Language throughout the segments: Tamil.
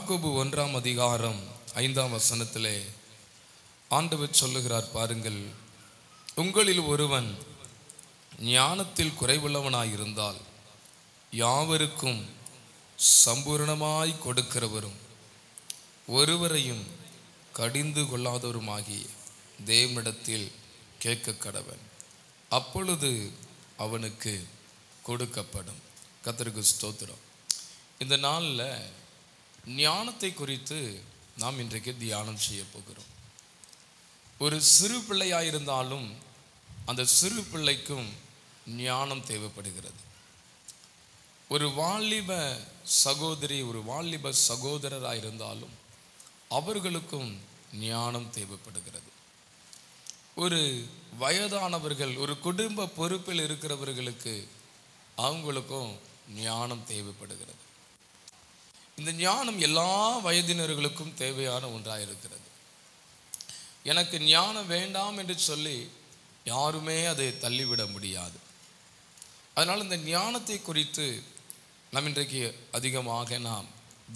யாக்கோபு 1:5 ஆண்டவர் சொல்லுகிறார் பாருங்கள், உங்களில் ஒருவன் ஞானத்தில் குறைவுள்ளவனாயிருந்தால் யாவருக்கும் சம்பூர்ணமாய் கொடுக்கிறவரும் ஒருவரையும் கடிந்து கொள்ளாதவருமாகி தேவனிடத்தில் கேட்க கடவன், அப்பொழுது அவனுக்கு கொடுக்கப்படும். கர்த்தருக்கு ஸ்தோத்திரம். இந்த நாளில் ஞானத்தை குறித்து நாம் இன்றைக்கு தியானம் செய்ய போகிறோம். ஒரு சிறு பிள்ளையாயிருந்தாலும் அந்த சிறு பிள்ளைக்கும் ஞானம் தேவைப்படுகிறது. ஒரு வாலிப சகோதரி, ஒரு வாலிப சகோதரராக இருந்தாலும் அவர்களுக்கும் ஞானம் தேவைப்படுகிறது. ஒரு வயதானவர்கள், ஒரு குடும்ப பொறுப்பில் இருக்கிறவர்களுக்கு அவங்களுக்கும் ஞானம் தேவைப்படுகிறது. இந்த ஞானம் எல்லா வயதினர்களுக்கும் தேவையான ஒன்றாக இருக்கிறது. எனக்கு ஞானம் வேண்டாம் என்று சொல்லி யாருமே அதை தள்ளிவிட முடியாது. அதனால் இந்த ஞானத்தை குறித்து நாம் இன்றைக்கு அதிகமாக நாம்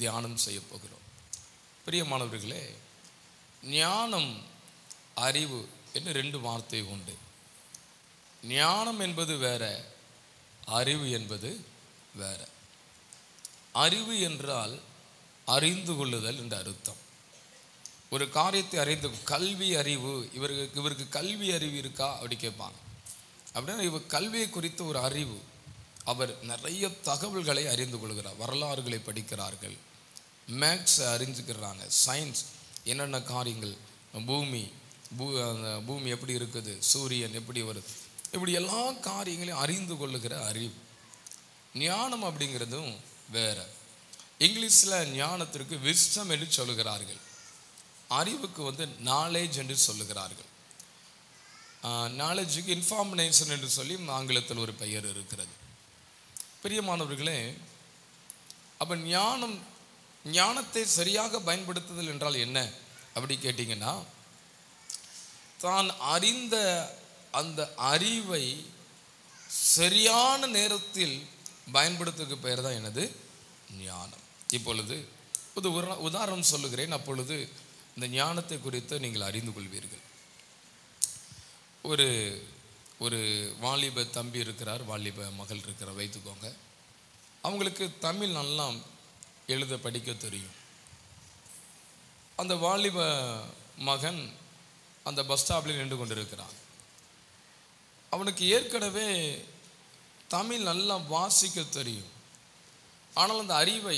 தியானம் செய்ய போகிறோம். பிரியமானவர்களே, ஞானம், அறிவு என்று 2 வார்த்தை உண்டு. ஞானம் என்பது வேற, அறிவு என்பது வேற. அறிவு என்றால் அறிந்து கொள்ளுதல் என்ற அர்த்தம். ஒரு காரியத்தை அறிந்து, கல்வி அறிவு, இவருக்கு கல்வி அறிவு இருக்கா அப்படி கேட்பாங்க. அப்படின்னா இவர் கல்வியை குறித்த ஒரு அறிவு, அவர் நிறைய தகவல்களை அறிந்து கொள்கிறார், வரலாறுகளை படிக்கிறார்கள், மேக்ஸ் அறிஞ்சுக்கிறாங்க, சயின்ஸ் என்னென்ன காரியங்கள், பூமி எப்படி இருக்குது, சூரியன் எப்படி வருது, இப்படி எல்லா காரியங்களையும் அறிந்து கொள்ளுகிற அறிவு. ஞானம் அப்படிங்கிறதும் வேற. இங்கிலீஷில் ஞானத்திற்கு விஸ்டம் என்று சொல்லுகிறார்கள், அறிவுக்கு நாலேஜ் என்று சொல்லுகிறார்கள். நாலேஜுக்கு இன்ஃபார்மேஷன் என்று சொல்லி ஆங்கிலத்தில் ஒரு பெயர் இருக்கிறது. பிரியமானவர்களே, அப்போ ஞானத்தை சரியாக பயன்படுத்துதல் என்றால் என்ன அப்படி கேட்டிங்கன்னா, தான் அறிந்த அந்த அறிவை சரியான நேரத்தில் பயன்படுத்துக்கு பெயர் தான் எனது ஞானம். இப்பொழுது உதாரணம் சொல்லுகிறேன், அப்பொழுது இந்த ஞானத்தை குறித்து நீங்கள் அறிந்து கொள்வீர்கள். ஒரு வாலிப தம்பி இருக்கிறார், வாலிப மகள் இருக்கிறார் வைத்துக்கோங்க. அவங்களுக்கு தமிழ் நல்லா எழுத படிக்க தெரியும். அந்த வாலிப மகன் அந்த பஸ் ஸ்டாப்பில் நின்று கொண்டிருக்கிறான். அவனுக்கு ஏற்கனவே தமிழ் நல்லா வாசிக்க தெரியும். ஆனால் அந்த அறிவை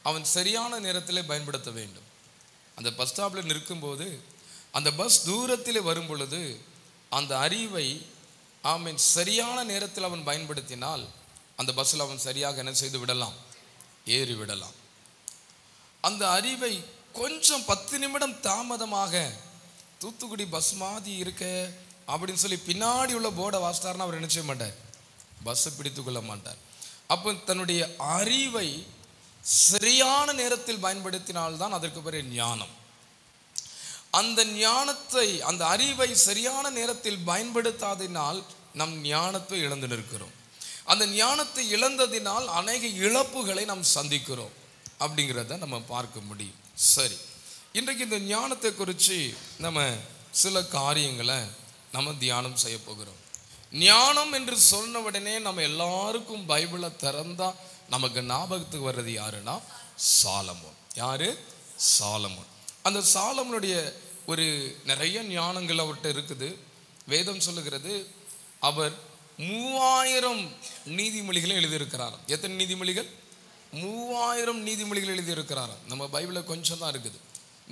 அவன் சரியான நேரத்தில் பயன்படுத்த வேண்டும். அந்த பஸ் ஸ்டாப்பில் நிற்கும்போது, அந்த பஸ் தூரத்தில் வரும் பொழுது அந்த அறிவை அவன் சரியான நேரத்தில் அவன் பயன்படுத்தினால் அந்த பஸ்ஸில் அவன் சரியாக என்ன செய்து விடலாம், ஏறி விடலாம். அந்த அறிவை கொஞ்சம் 10 நிமிடம் தாமதமாக, தூத்துக்குடி பஸ் மாதிரி இருக்க அப்படின்னு சொல்லி பின்னாடி உள்ள போர்டை வாசித்தார்னா அவர் நினைச்ச மாட்டார், பஸ்ஸை பிடித்து கொள்ள மாட்டார். அப்போ தன்னுடைய அறிவை சரியான நேரத்தில் பயன்படுத்தினால்தான் அதற்கு பெரிய ஞானம். அந்த ஞானத்தை, அந்த அறிவை சரியான நேரத்தில் பயன்படுத்தாததினால் நம் ஞானத்தை இழந்து நிற்கிறோம். அந்த ஞானத்தை இழந்ததினால் அநேக இழப்புகளை நாம் சந்திக்கிறோம் அப்படிங்கிறத நம்ம பார்க்க முடியும். சரி, இன்றைக்கு இந்த ஞானத்தை குறித்து நம்ம சில காரியங்களை நம்ம தியானம் செய்ய போகிறோம். ஞானம் என்று சொன்ன உடனே நம்ம எல்லாருக்கும் பைபிளை திறந்தா நமக்கு ஞாபகத்துக்கு வர்றது யாருன்னா சாலமோன். யாரு? சாலமோன். அந்த சாலமோனுடைய ஒரு நிறைய ஞானங்கள் அவர்கிட்ட இருக்குது. வேதம் சொல்லுகிறது, அவர் 3000 நீதிமொழிகளை எழுதியிருக்கிறார். எத்தனை நீதிமொழிகள்? 3000 நீதிமொழிகள் எழுதியிருக்கிறார். நம்ம பைபிளில் கொஞ்சம் தான் இருக்குது.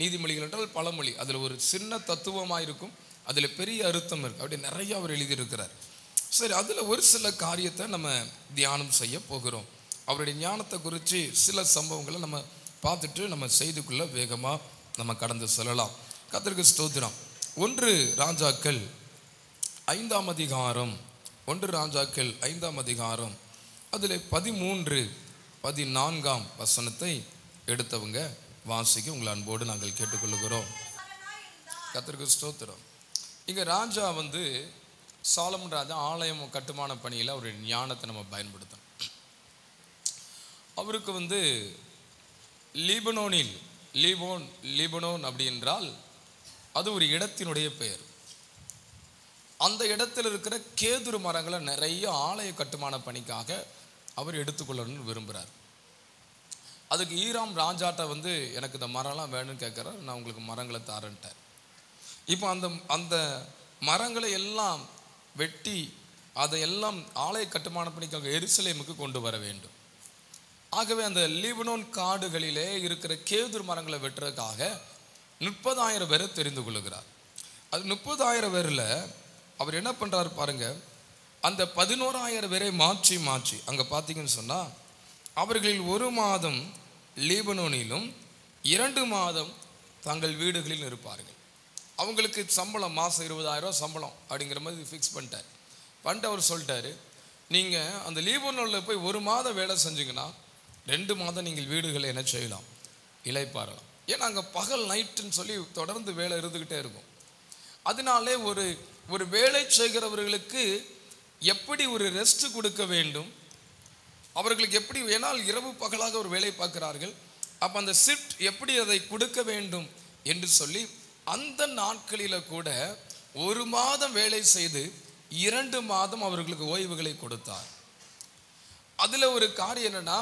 நீதிமொழிகள் என்றால் பழமொழி, அதில் ஒரு சின்ன தத்துவமாக இருக்கும், அதில் பெரிய அர்த்தம் இருக்குது. அப்படி நிறைய அவர் எழுதியிருக்கிறார். சரி, அதில் ஒரு சில காரியத்தை நம்ம தியானம் செய்ய போகிறோம். அவருடைய ஞானத்தை குறித்து சில சம்பவங்களை நம்ம பார்த்துட்டு நம்ம செய்திக்குள்ளே வேகமாக நம்ம கடந்து செல்லலாம். கர்த்தருக்கு ஸ்தோத்திரம். 1 ராஜாக்கள் 5ஆம் அதிகாரம், 1 ராஜாக்கள் 5ஆம் அதிகாரம், அதில் 13, 14ஆம் வசனத்தை எடுத்தவங்க வாசிக்க உங்கள் அன்போடு நாங்கள் கேட்டுக்கொள்கிறோம். கர்த்தருக்கு ஸ்தோத்திரம். இங்கே ராஜா சாலமோன் ராஜா ஆலயம் கட்டுமான பணியில் அவருடைய ஞானத்தை நம்ம பயன்படுத்தணும். அவருக்கு லீபனோனில், லீபனோன் அப்படி என்றால் அது ஒரு இடத்தினுடைய பெயர். அந்த இடத்தில் இருக்கிற கேதுரு மரங்களை நிறைய ஆலய கட்டுமான பணிக்காக அவர் எடுத்துக்கொள்ளணும்னு விரும்புகிறார். அதுக்கு ஈராம் ராஜாட்ட எனக்கு இந்த மரம்லாம் வேணும்னு கேட்குறார். நான் உங்களுக்கு மரங்களை தாரேன்ட்டார். இப்போ அந்த மரங்களை எல்லாம் வெட்டி அதையெல்லாம் ஆலய கட்டுமான பணிக்காக எருசலேமுக்கு கொண்டு வர வேண்டும். ஆகவே அந்த லீபனோன் காடுகளிலே இருக்கிற கேதுரு மரங்களை வெட்டுறதுக்காக 30,000 பேரை தெரிந்து கொள்ளுகிறார். அது 30,000 பேரில் அவர் என்ன பண்ணுறாரு பாருங்க, அந்த 11,000 பேரை மாற்றி அங்கே பார்த்தீங்கன்னு சொன்னால் அவர்களில் 1 மாதம் லீபனோனிலும் 2 மாதம் தங்கள் வீடுகளில் இருப்பார்கள். அவங்களுக்கு சம்பளம் மாதம் 20,000 சம்பளம் அப்படிங்கிற மாதிரி ஃபிக்ஸ் பண்ணிட்டு அவர் சொல்லிட்டாரு, நீங்கள் அந்த லீபனோனில் போய் 1 மாதம் வேலை செஞ்சிங்கன்னா 2 மாதம் நீங்கள் வீடுகளை என்ன செய்யலாம், இளைப்பாறலாம். ஏன்னா அங்கே பகல் நைட்டுன்னு சொல்லி தொடர்ந்து வேலை இருந்துக்கிட்டே இருக்கும். அதனாலே ஒரு வேலை செய்கிறவர்களுக்கு எப்படி ஒரு ரெஸ்ட் கொடுக்க வேண்டும், அவர்களுக்கு எப்படி, ஏன்னால் இரவு பகலாக ஒரு வேலை பார்க்கிறார்கள், அப்போ அந்த ஷிஃப்ட் எப்படி அதை கொடுக்க வேண்டும் என்று சொல்லி அந்த நாட்களில் கூட 1 மாதம் வேலை செய்து 2 மாதம் அவர்களுக்கு ஓய்வுகளை கொடுத்தார். அதில் ஒரு காரியம் என்னன்னா,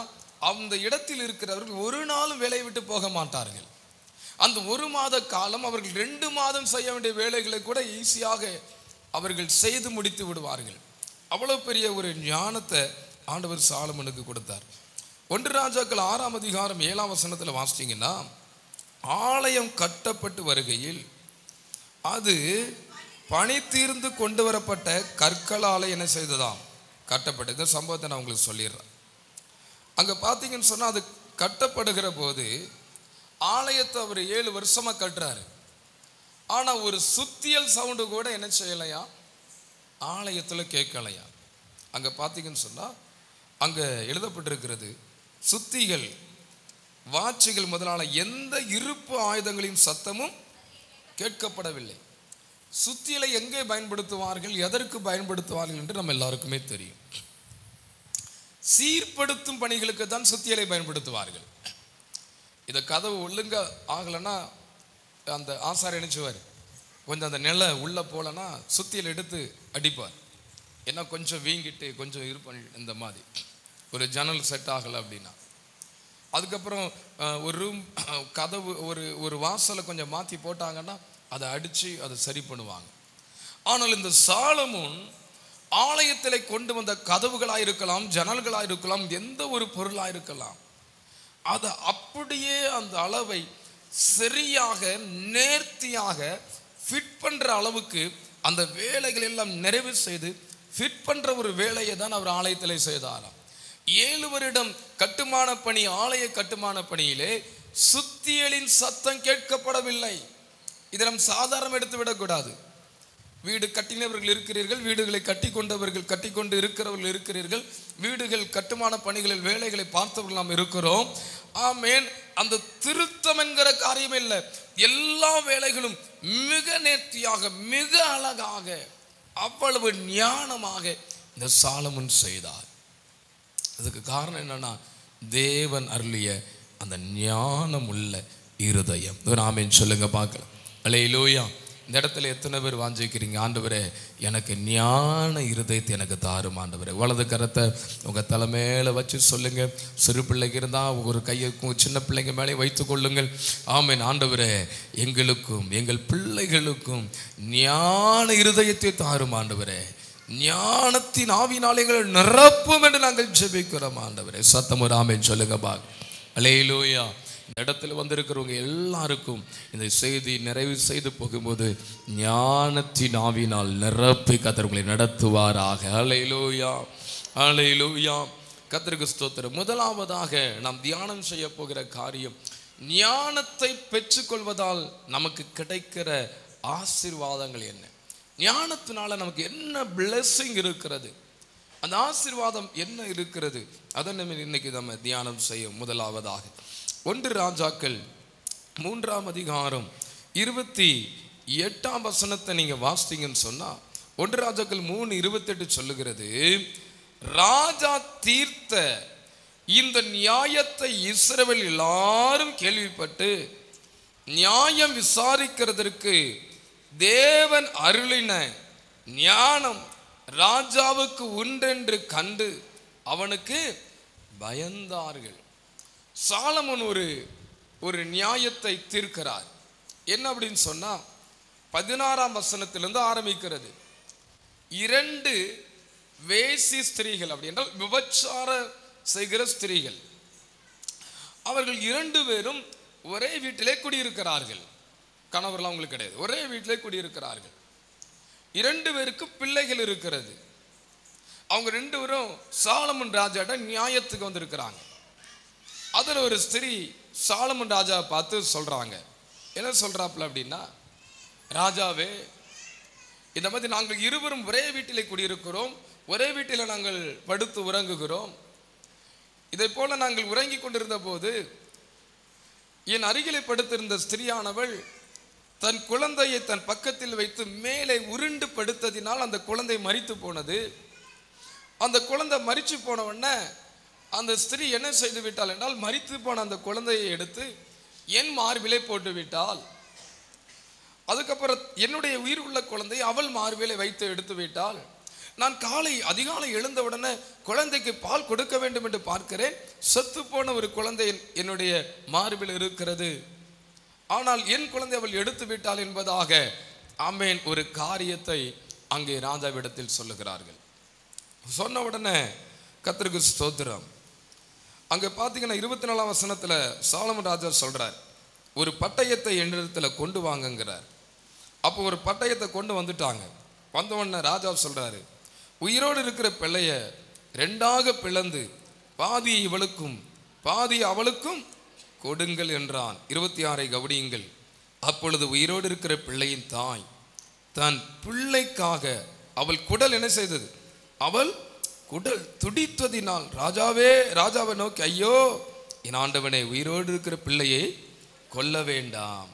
அந்த இடத்தில் இருக்கிறவர்கள் ஒரு நாளும் வேலையை விட்டு போக மாட்டார்கள். அந்த 1 மாத காலம் அவர்கள் 2 மாதம் செய்ய வேண்டிய வேலைகளை கூட ஈஸியாக அவர்கள் செய்து முடித்து விடுவார்கள். அவ்வளோ பெரிய ஒரு ஞானத்தை ஆண்டவர் சாலமோனுக்கு கொடுத்தார். 1 ராஜாக்கள் 6ஆம் அதிகாரம் 7ஆம் வசனத்தில் வாசித்தீங்கன்னா, ஆலயம் கட்டப்பட்டு வருகையில் அது பணி தீர்ந்து கொண்டு வரப்பட்ட கற்களால் என்ன செய்ததாம், கட்டப்பட்ட இந்த சம்பவத்தை நான் உங்களுக்கு சொல்லிடுறேன். அங்கே பார்த்தீங்கன்னு சொன்னால் அது கட்டப்படுகிற போது ஆலயத்தை அவர் 7 வருஷமாக கட்டுறாரு. ஆனால் ஒரு சுத்தியல் சவுண்டு கூட என்ன செய்யலையா, ஆலயத்தில் கேட்கலையா. அங்கே பார்த்தீங்கன்னு சொன்னால் அங்கே எழுதப்பட்டிருக்கிறது, சுத்திகள் வாட்சிகள் முதலான எந்த இருப்பு ஆயுதங்களின் சத்தமும் கேட்கப்படவில்லை. சுத்தியலை எங்கே பயன்படுத்துவார்கள், எதற்கு பயன்படுத்துவார்கள் என்று நம்ம எல்லாருக்குமே தெரியும். சீர்படுத்தும் பணிகளுக்கு தான் சுத்தியலை பயன்படுத்துவார்கள். இதை கதவு ஒழுங்கா ஆகலைன்னா அந்த ஆசாரி நினைச்சுவார், கொஞ்சம் அந்த நிலை உள்ள போலன்னா சுத்தியல் எடுத்து அடிப்பார். ஏன்னா கொஞ்சம் வீங்கிட்டு கொஞ்சம் பண்ணி இந்த மாதிரி ஒரு ஜன்னல் செட் ஆகலை அப்படின்னா. அதுக்கப்புறம் ஒரு ரூம் கதவு ஒரு வாசலை கொஞ்சம் மாற்றி போட்டாங்கன்னா அதை அடித்து அதை சரி பண்ணுவாங்க. ஆனால் இந்த சாலமோன் ஆலயத்தில் கொண்டு வந்த கதவுகளாக இருக்கலாம், ஜன்னல்களாக இருக்கலாம், எந்த ஒரு பொருளாக இருக்கலாம், அதை அப்படியே அந்த அளவை சரியாக நேர்த்தியாக ஃபிட் பண்ணுற அளவுக்கு அந்த வேலைகள் எல்லாம் நிறைவு செய்து ஃபிட் பண்ணுற ஒரு வேலையை தான் அவர் ஆலயத்தில் செய்தாராம். 7 வருடம் கட்டுமான பணி, ஆலய கட்டுமான பணியிலே சுத்தியலின் சத்தம் கேட்கப்படவில்லை. இதை நம் சாதாரணம் எடுத்து விடக்கூடாது. வீடு கட்டினவர்கள் இருக்கிறீர்கள், வீடுகளை கட்டி கொண்டவர்கள், கட்டி கொண்டு இருக்கிறவர்கள் இருக்கிறீர்கள், வீடுகள் கட்டுமான பணிகளில் வேலைகளை பார்த்தவர்கள் நாம் இருக்கிறோம். ஆமேன். அந்த திருத்தம் என்கிற காரியம் இல்லை, எல்லா வேலைகளும் மிக நேர்த்தியாக மிக அழகாக அவ்வளவு ஞானமாக இந்த சாலமோன் செய்தார். அதுக்கு காரணம் என்னன்னா, தேவன் அருளிய அந்த ஞானம் உள்ள இருதயம். ஆமென் சொல்லுங்க பார்க்கலாம். அல்லேலூயா. இந்த இடத்துல எத்தனை பேர் வாஞ்சிக்கிறீங்க, ஆண்டவரே எனக்கு ஞான இருதயத்தை எனக்கு தாரும் ஆண்டவரே. வலது கரத்தை உங்கள் தலை மேலே வச்சு சொல்லுங்க. சிறு பிள்ளைங்க இருந்தால் ஒரு கையை சின்ன பிள்ளைங்க மேலே வைத்து கொள்ளுங்கள். ஆமென். ஆண்டவரே எங்களுக்கும் எங்கள் பிள்ளைகளுக்கும் ஞான இருதயத்தை தாரும் ஆண்டவரே. ஞானத்தின் ஆவியினால் எங்களை நிரப்பும் என்று நாங்கள் ஜெபிக்கிறோம் ஆண்டவரே. சத்தம் ஒரு ஆமென் சொல்லுங்க பா. அல்லேலூயா. இந்த இடத்துல வந்திருக்கிறவங்க எல்லாருக்கும் இந்த செய்தி நிறைவு செய்து போகும்போது ஞானத்தின் ஆவியினால் நிரப்பி கர்த்தர் உங்களை நடத்துவாராக. அல்லேலூயா, அல்லேலூயா. கர்த்தருக்கு ஸ்தோத்திரம். முதலாவதாக நாம் தியானம் செய்ய போகிற காரியம், ஞானத்தை பெற்றுக்கொள்வதால் நமக்கு கிடைக்கிற ஆசீர்வாதங்கள் என்ன, ஞானத்தினால நமக்கு என்ன பிளெஸிங் இருக்கிறது, அந்த ஆசீர்வாதம் என்ன இருக்கிறது, அதை நம்ம இன்னைக்கு நம்ம தியானம் செய்யும். முதலாவதாக 1 ராஜாக்கள் 3ஆம் அதிகாரம் 28ஆம் வசனத்தை நீங்க வாசித்தீங்கன்னு சொன்னா, 1 ராஜாக்கள் 3:28 சொல்லுகிறது, ராஜா தீர்த்த இந்த நியாயத்தை இஸ்ரவேல் எல்லாரும் கேள்விப்பட்டு நியாயம் விசாரிக்கிறதற்கு தேவன் அருளின ஞானம் ராஜாவுக்கு உண்டென்று கண்டு அவனுக்கு பயந்தார்கள். சாலமோன் ஒரு நியாயத்தை தீர்க்கிறார். என்ன அப்படின்னு சொன்னா 16ஆம் வசனத்திலிருந்து ஆரம்பிக்கிறது. 2 வேசி ஸ்திரீகள், அப்படி என்றால் விபச்சார செய்கிற ஸ்திரீகள், அவர்கள் 2 பேரும் ஒரே வீட்டிலே குடியிருக்கிறார்கள். கணவர்லாம் அவங்களுக்கு கிடையாது, ஒரே வீட்டிலே குடியிருக்கிறார்கள். 2 பேருக்கு பிள்ளைகள் இருக்கிறது. அவங்க 2 பேரும் சாலமன் ராஜாட்ட நியாயத்துக்கு வந்திருக்கிறாங்க. அதில் ஒரு ஸ்திரீ சாலமன் ராஜாவை பார்த்து சொல்றாங்க. என்ன சொல்றாப்புல அப்படின்னா, ராஜாவே, இந்த மாதிரி நாங்கள் இருவரும் ஒரே வீட்டிலே குடியிருக்கிறோம், ஒரே வீட்டில் நாங்கள் படுத்து உறங்குகிறோம். இதை போல நாங்கள் உறங்கி கொண்டிருந்த போது என் அருகிலே படுத்திருந்த ஸ்திரீயானவள் தன் குழந்தையை தன் பக்கத்தில் வைத்து மேலே உருண்டு படுத்ததினால் அந்த குழந்தை மரித்து போனது. அந்த குழந்தை மரிச்சு போன உடனே அந்த ஸ்திரீ என்ன செய்து விட்டாள் என்றால், மரித்து போன அந்த குழந்தையை எடுத்து என் மார்பிலே போட்டு விட்டாள். அதுக்கப்புறம் என்னுடைய உயிர் உள்ள குழந்தை அவள் மார்பிலே வைத்து எடுத்து விட்டாள். நான் அதிகாலை எழுந்தவுடனே குழந்தைக்கு பால் கொடுக்க வேண்டும் என்று பார்க்கிறேன். செத்து போன ஒரு குழந்தை என்னுடைய மார்பில் இருக்கிறது. ஆனால் என் குழந்தை அவள் எடுத்து விட்டாள் என்பதாக ஆமென் ஒரு காரியத்தை அங்கே ராஜாவிடத்தில் சொல்லுகிறார்கள். சொன்ன உடனே கர்த்தருக்கு ஸ்தோத்திரம். அங்கே பார்த்தீங்கன்னா 24ஆம் வசனத்தில் சாலமன் ராஜா சொல்றார், ஒரு பட்டயத்தை என்னிடத்தில் கொண்டு வாங்குங்கிறார். அப்போ ஒரு பட்டயத்தை கொண்டு வந்துட்டாங்க. வந்த உடனே ராஜா சொல்றாரு, உயிரோடு இருக்கிற பிள்ளைய 2ஆக பிளந்து பாதி இவளுக்கும் பாதி அவளுக்கும் கொடுங்கள் என்றான். 26 கவனியுங்கள். அப்பொழுது உயிரோடு இருக்கிற பிள்ளையின் தாய் தன் பிள்ளைக்காக அவள் குடல் என்ன செய்தது, அவள் குடல் துடித்ததினால் ராஜாவை நோக்கி, ஐயோ என் ஆண்டவனே, உயிரோடு இருக்கிற பிள்ளையை கொல்ல வேண்டாம்,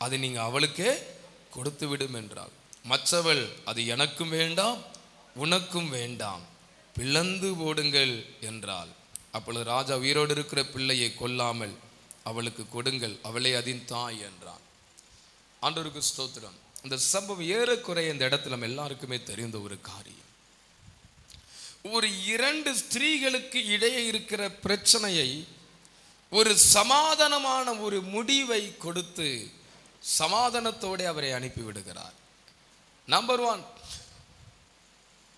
அதை நீங்க அவளுக்கே கொடுத்து விடும் என்றாள். மற்றவள், அது எனக்கும் வேண்டாம் உனக்கும் வேண்டாம், பிளந்து போடுங்கள் என்றாள். அப்பொழுது ராஜா உயிரோடு இருக்கிற பிள்ளையை கொல்லாமல் அவளுக்கு கொடுங்கள், அவளே அதன் தாய் என்றான். ஆண்டவருக்கு ஸ்தோத்திரம். இந்த சம்பவம் ஏறக்குறைய இந்த இடத்துல நம்ம எல்லாருக்குமே தெரிந்த ஒரு காரியம். ஒரு 2 ஸ்திரீகளுக்கு இடையே இருக்கிற பிரச்சனையை ஒரு சமாதானமான ஒரு முடிவை கொடுத்து சமாதானத்தோடு அவரை அனுப்பி விடுகிறார். நம்பர் 1,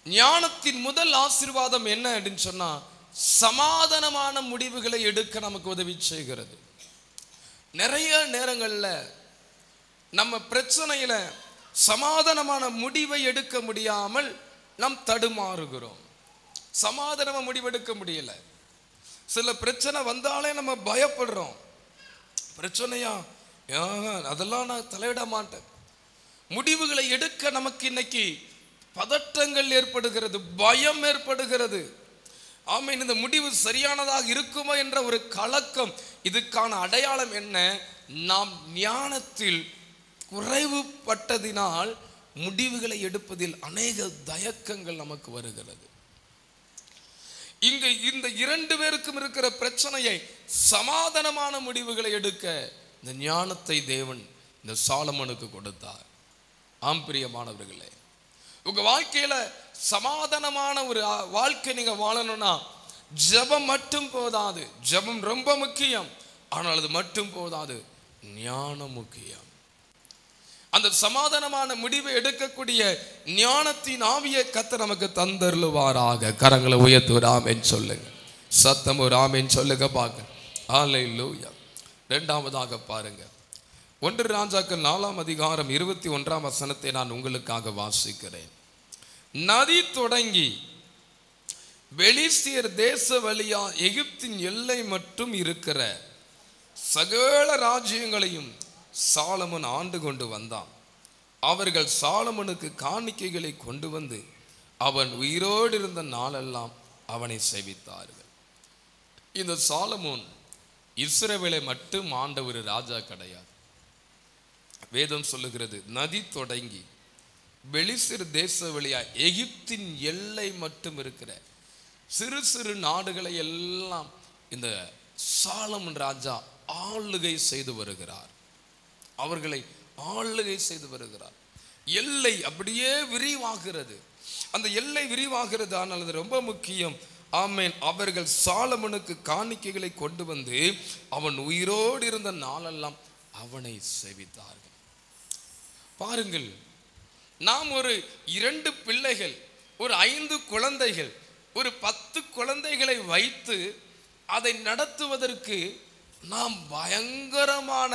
ஞானத்தின் முதல் ஆசீர்வாதம் என்ன அப்படின்னு சொன்னா, சமாதானமான முடிவுகளை எடுக்க நமக்கு உதவி செய்கிறது. நிறைய நேரங்களில் நம்ம பிரச்சனையில சமாதானமான முடிவை எடுக்க முடியாமல் நாம் தடுமாறுகிறோம். சமாதானமா முடிவெடுக்க முடியல. சில பிரச்சனை வந்தாலே நம்ம பயப்படுறோம். பிரச்சனையா, அதெல்லாம் நான் தலையிட மாட்டேன். முடிவுகளை எடுக்க நமக்கு இன்னைக்கு பதட்டங்கள் ஏற்படுகிறது, பயம் ஏற்படுகிறது. ஆமென். இந்த முடிவு சரியானதாக இருக்குமா என்ற ஒரு கலக்கம். இதுக்கான அடையாளம் என்ன? நாம் ஞானத்தில் குறைவுபட்டதினால் முடிவுகளை எடுப்பதில் அநேக தயக்கங்கள் நமக்கு வருகிறது. இங்கு இந்த 2 பேருக்கும் இருக்கிற பிரச்சனையை சமாதானமான முடிவுகளை எடுக்க இந்த ஞானத்தை தேவன் இந்த சாலமோனுக்கு கொடுத்தார். ஆம் பிரியமானவர்களே, உங்க வாழ்க்கையில சமாதானமான ஒரு வாழ்க்கை நீங்க வாழணும்னா ஜெபம் மட்டும் போதாது. ஜெபம் ரொம்ப முக்கியம், ஆனால் அது மட்டும் போதாது, ஞானம் முக்கியம். அந்த சமாதானமான முடிவை எடுக்கக்கூடிய ஞானத்தின் ஆவியை கர்த்தர் நமக்கு தந்தருளுவாராக. கரங்களை உயர்த்தி ஒரு ஆமென் சொல்லுங்க. சத்தம் ஒரு ஆமென் சொல்லுங்க பாக்க. ஹல்லேலூயா. 2ஆவதாக பாருங்க, 1 ராஜாக்கள் 4ஆம் அதிகாரம் 21ஆம் வசனத்தை நான் உங்களுக்காக வாசிக்கிறேன். நதி தொடங்கி பெலிஸ்தியர் தேச வழியா எகிப்தின் எல்லை மட்டும் இருக்கிற சகல ராஜ்யங்களையும் சாலமோன் ஆண்டு கொண்டு வந்தான். அவர்கள் சாலமோனுக்கு காணிக்கைகளை கொண்டு வந்து அவன் உயிரோடு இருந்த நாளெல்லாம் அவனை சேவித்தார்கள். இந்த சாலமோன் இஸ்ரவேலை மட்டும் ஆண்ட ஒரு ராஜா கிடையாது. வேதம் சொல்லுகிறது, நதி தொடங்கி பெலிஸ்தியர் தேச வழியா எகிப்தின் எல்லை மட்டும் இருக்கிற சிறு சிறு நாடுகளை எல்லாம் இந்த சாலமன் ராஜா ஆளுகை செய்து வருகிறார். அவர்களை ஆளுகை செய்து வருகிறார். எல்லை அப்படியே விரிவாகிறது. அந்த எல்லை விரிவாகிறது. ஆனால் அது ரொம்ப முக்கியம். ஆமென். அவர்கள் சாலமனுக்கு காணிக்கைகளை கொண்டு வந்து அவன் உயிரோடு இருந்த நாளெல்லாம் அவனை சேவித்தார்கள். பாருங்கள், நாம் ஒரு 2 பிள்ளைகள், ஒரு 5 குழந்தைகள், ஒரு 10 குழந்தைகளை வைத்து அதை நடத்துவதற்கு நாம் பயங்கரமான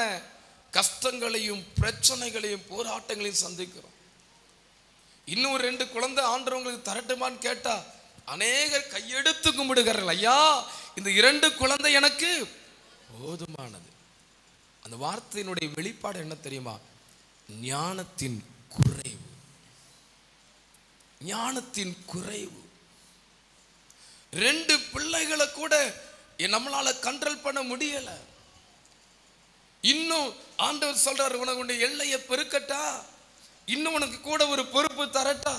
கஷ்டங்களையும் பிரச்சனைகளையும் போராட்டங்களையும் சந்திக்கிறோம். இன்னும் 2 குழந்தை ஆண்டவங்களுக்கு தரட்டுமான்னு கேட்டா அநேகர் கையெடுத்து கும்பிடுகிறார்கள். ஐயா, இந்த 2 குழந்தை எனக்கு போதுமானது. அந்த வார்த்தையினுடைய வெளிப்பாடு என்ன தெரியுமா? ஞானத்தின் குறைவு. ஞானத்தின் குறைவு. 2 பிள்ளைகளை கூட நம்மளால கண்ட்ரோல் பண்ண முடியல. இன்னும் ஆண்டவர் சொல்றாரு, உனக்கு எல்லையை பெருக்கட்டா, இன்னும் உனக்கு கூட ஒரு பொறுப்பு தரட்டா?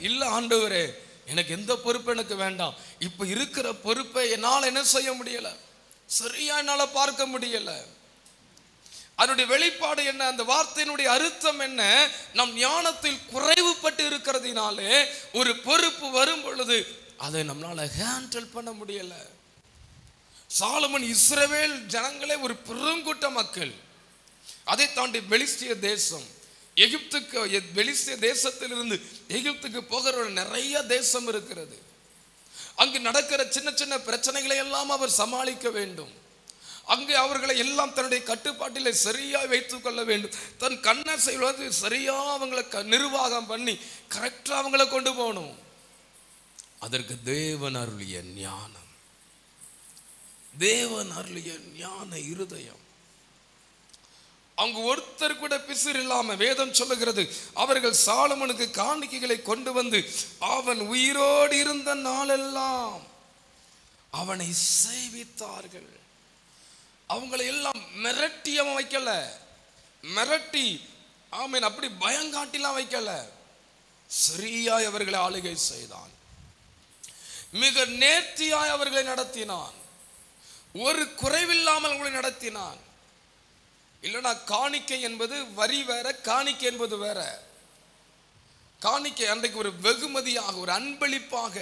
இல்ல ஆண்டவரே, எனக்கு எந்த பொறுப்பு எனக்கு வேண்டாம். இப்ப இருக்கிற பொறுப்பை என்னால் என்ன செய்ய முடியல, சரியா என்னால பார்க்க முடியல. அதனுடைய வெளிப்பாடு என்ன? அந்த வார்த்தையினுடைய அர்த்தம் என்ன? நம் ஞானத்தில் குறைவுபட்டு இருக்கிறதுனாலே ஒரு பொறுப்பு வரும் பொழுது அதை நம்மளால ஹேண்டில் பண்ண முடியல. சாலமன் இஸ்ரவேல் ஜனங்களே ஒரு பெருங்கூட்ட மக்கள். அதை தாண்டி பெலிஸ்திய தேசம், எகிப்துக்கு, பெலிஸ்திய தேசத்திலிருந்து எகிப்துக்கு போகிற நிறைய தேசம் இருக்கிறது. அங்கு நடக்கிற சின்ன சின்ன பிரச்சனைகளை எல்லாம் அவர் சமாளிக்க வேண்டும். அங்கு அவர்களை எல்லாம் தன்னுடைய கட்டுப்பாட்டிலே சரியா வைத்துக் கொள்ள வேண்டும். தன் கண்ணை செய்வது சரியா அவங்களை நிர்வாகம் பண்ணி கரெக்டா அவங்களை கொண்டு போகணும். அதற்கு தேவன் அருளிய ஞானம், தேவன் அருளிய ஞான இருதயம். அங்கு ஒருத்தர் கூட பிசிறு இல்லாம வேதம் சொல்லுகிறது, அவர்கள் சாலமனுக்கு காணிக்கைகளை கொண்டு வந்து அவன் உயிரோடு இருந்த நாளெல்லாம் அவனை சேவித்தார்கள். அவங்களை எல்லாம் மிரட்டி அவன் வைக்கல, மிரட்டி ஆமீன் அப்படி பயங்காட்டிலாம் வைக்கல. சரியாய் அவர்களை ஆளுகை செய்தான். மிக நேர்த்தியாய் அவர்களை நடத்தினான். ஒரு குறைவில்லாமல் அவர்களை நடத்தினான். இல்லைனா காணிக்கை என்பது வரி வேற, காணிக்கை என்பது வேற. காணிக்கை அன்றைக்கு ஒரு வெகுமதியாக, ஒரு அன்பளிப்பாக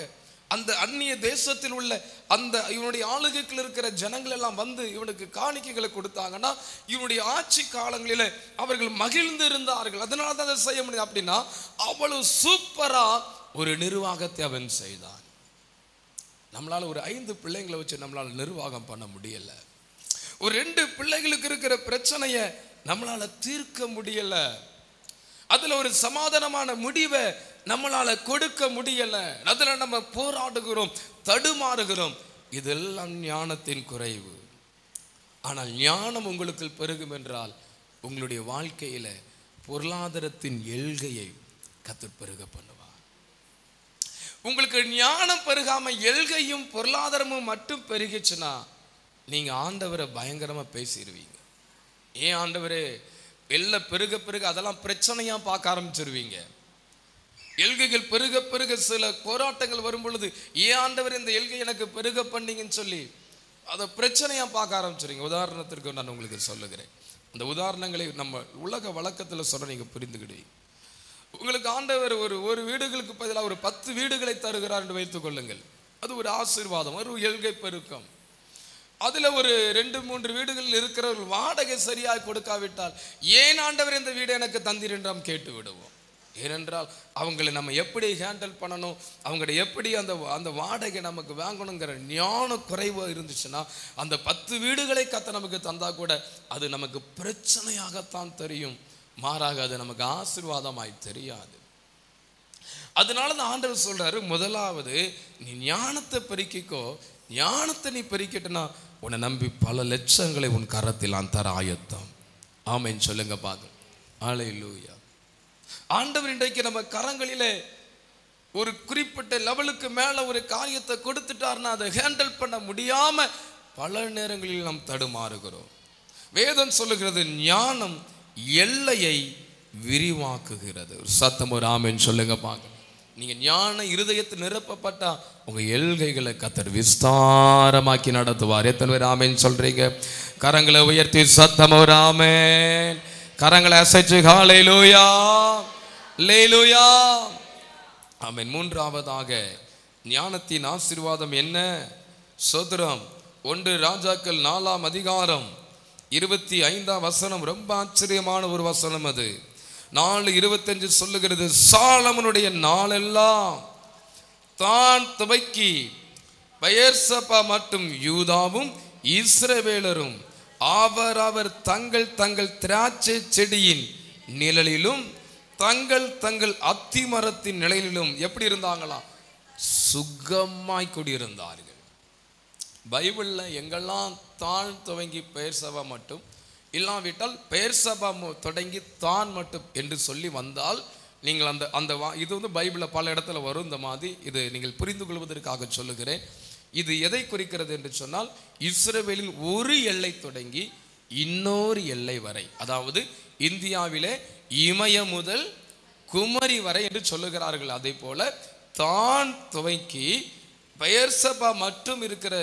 அந்த அந்நிய தேசத்தில் உள்ள அந்த இவனுடைய ஆளுகைகள் இருக்கிற ஜனங்கள் எல்லாம் வந்து இவனுக்கு காணிக்கைகளை கொடுத்தாங்கன்னா இவனுடைய ஆட்சி காலங்களில் அவர்கள் மகிழ்ந்து இருந்தார்கள். அதனால தான் அதை செய்ய முடியும். அப்படின்னா அவ்வளவு சூப்பரா ஒரு நிர்வாகத்தை அவன் செய்தான். நம்மளால ஒரு 5 பிள்ளைங்களை வச்சு நம்மளால நிர்வாகம் பண்ண முடியல. ஒரு 2 பிள்ளைகளுக்கு இருக்கிற பிரச்சனையை நம்மளால தீர்க்க முடியல. அதுல ஒரு சமாதானமான முடிவை நம்மளால கொடுக்க முடியல. அதுல நம்ம போராடுகிறோம், தடுமாறுகிறோம். இதெல்லாம் ஞானத்தின் குறைவு. ஆனால் ஞானம் உங்களுக்கு பெருகும் என்றால் உங்களுடைய வாழ்க்கையில பொருளாதாரத்தின் எல்கையை கர்த்தர் பெருக பண்ணுவார். உங்களுக்கு ஞானம் பெருகாம எல்கையும் பொருளாதாரமும் மட்டும் பெருகிச்சுன்னா நீங்க ஆண்டவரை பயங்கரமா பேசிடுவீங்க. ஏன் ஆண்டவரே எல்லாம் பெருக பெருக அதெல்லாம் பிரச்சனையா பார்க்க ஆரம்பிச்சிருவீங்க. எல்கைகள் பெருக பெருக சில போராட்டங்கள் வரும் பொழுது ஏன் ஆண்டவர் இந்த எல்கை எனக்கு பெருக பண்ணீங்கன்னு சொல்லி அதை பிரச்சனையா பார்க்க ஆரம்பிச்சிருங்க. உதாரணத்திற்கு நான் உங்களுக்கு சொல்லுகிறேன். அந்த உதாரணங்களை நம்ம உலக வழக்கத்தில் சொல்ல நீங்க புரிந்துக்கிடுவீங்க. உங்களுக்கு ஆண்டவர் ஒரு வீடுகளுக்கு பதிலாக ஒரு 10 வீடுகளை தருகிறார் என்று வைத்துக் கொள்ளுங்கள். அது ஒரு ஆசீர்வாதம், ஒரு எல்கை பெருக்கம். அதுல ஒரு 2-3 வீடுகள் இருக்கிறவர்கள் வாடகை சரியாக கொடுக்காவிட்டால் ஏன் ஆண்டவர் இந்த வீடு எனக்கு தந்தீர் என்று நாம் கேட்டு விடுவோம். ஏனென்றால் அவங்களை நம்ம எப்படி ஹேண்டில் பண்ணணும், அவங்களை எப்படி அந்த வாடகை நமக்கு வாங்கணுங்கிற ஞான குறைவு இருந்துச்சுன்னா அந்த 10 வீடுகளை கர்த்தர் நமக்கு தந்தா கூட அது நமக்கு பிரச்சனையாகத்தான் தெரியும். மாறாக அது நமக்கு ஆசீர்வாதமாய் தெரியாது. அதனால தான் ஆண்டவர் சொல்றாரு, முதலாவது நீ ஞானத்தை பெருக்கிக்கோ. ஞானத்தை நீ பெருக்கிட்டனா உன்னை நம்பி பல லட்சங்களை உன் கரத்தில் நான் தர ஆயத்தம். ஆமென் சொல்லுங்க பாருங்க. ஹல்லேலூயா. ஆண்டவர் இன்றைக்கு நம்ம கரங்களிலே ஒரு குறிப்பிட்ட லெவலுக்கு மேல ஒரு காரியத்தை கொடுத்துட்டார்னா அதை ஹேண்டில் பண்ண முடியாம பல நேரங்களில் நாம் தடுமாறுகிறோம். வேதம் சொல்லுகிறது ஞானம் எல்லையை விரிவாக்குகிறது. ஒரு சத்தம் ஒரு ஆமென் சொல்லுங்க பாருங்க. நீங்க ஞான இருதயத்தில் நிரப்பப்பட்டா உங்க எல்கைகளை கர்த்தர் விஸ்தாரமாக்கி நடத்துவார். எத்தனை பேர் ஆமென் சொல்றீங்க? கரங்களை உயர்த்தி சத்தம் ஒரு ஆமென். கரங்களை அசைச்சு ஹல்லேலூயா அல்லேலூயா ஆமென். மூன்றாவதாக ஞானத்தின் ஆசீர்வாதம் என்ன? சோதரம் 1 ராஜாக்கள் 4ஆம் அதிகாரம் 25ஆம் வசனம் ரொம்ப ஆச்சரியமான ஒரு வசனம். அது 4:25 சொல்லுகிறது, சாலமனுடைய நாளெல்லாம் தான் துவக்கி பெயர்சபா மற்றும் யூதாவும் இஸ்ரவேலரும் அவர் தங்கள் தங்கள் திராட்சை செடியின் நிழலிலும் தங்கள் தங்கள் அத்தி மரத்தின் நிழலிலும் எப்படி இருந்தாங்களா? சுகமாய் குடியிருந்தார்கள். பைபிள்ல எங்கெல்லாம் தான் துவங்கி பெயர்சபா மட்டும், இல்லாவிட்டால் பெயர்சபா தொடங்கி தான் மட்டும் என்று சொல்லி வந்தால் நீங்கள் அந்த இது வந்து பைபிளில் பல இடத்துல வரும். இந்த மாதிரி இது நீங்கள் புரிந்து கொள்வதற்காக சொல்லுகிறேன். இது எதை குறிக்கிறது என்று சொன்னால், இஸ்ரவேலின் ஒரு எல்லை தொடங்கி இன்னொரு எல்லை வரை, அதாவது இந்தியாவிலே இமய முதல் குமரி வரை என்று சொல்லுகிறார்கள். அதே போல தான் துவக்கி பெயர்சபா மட்டும் இருக்கிற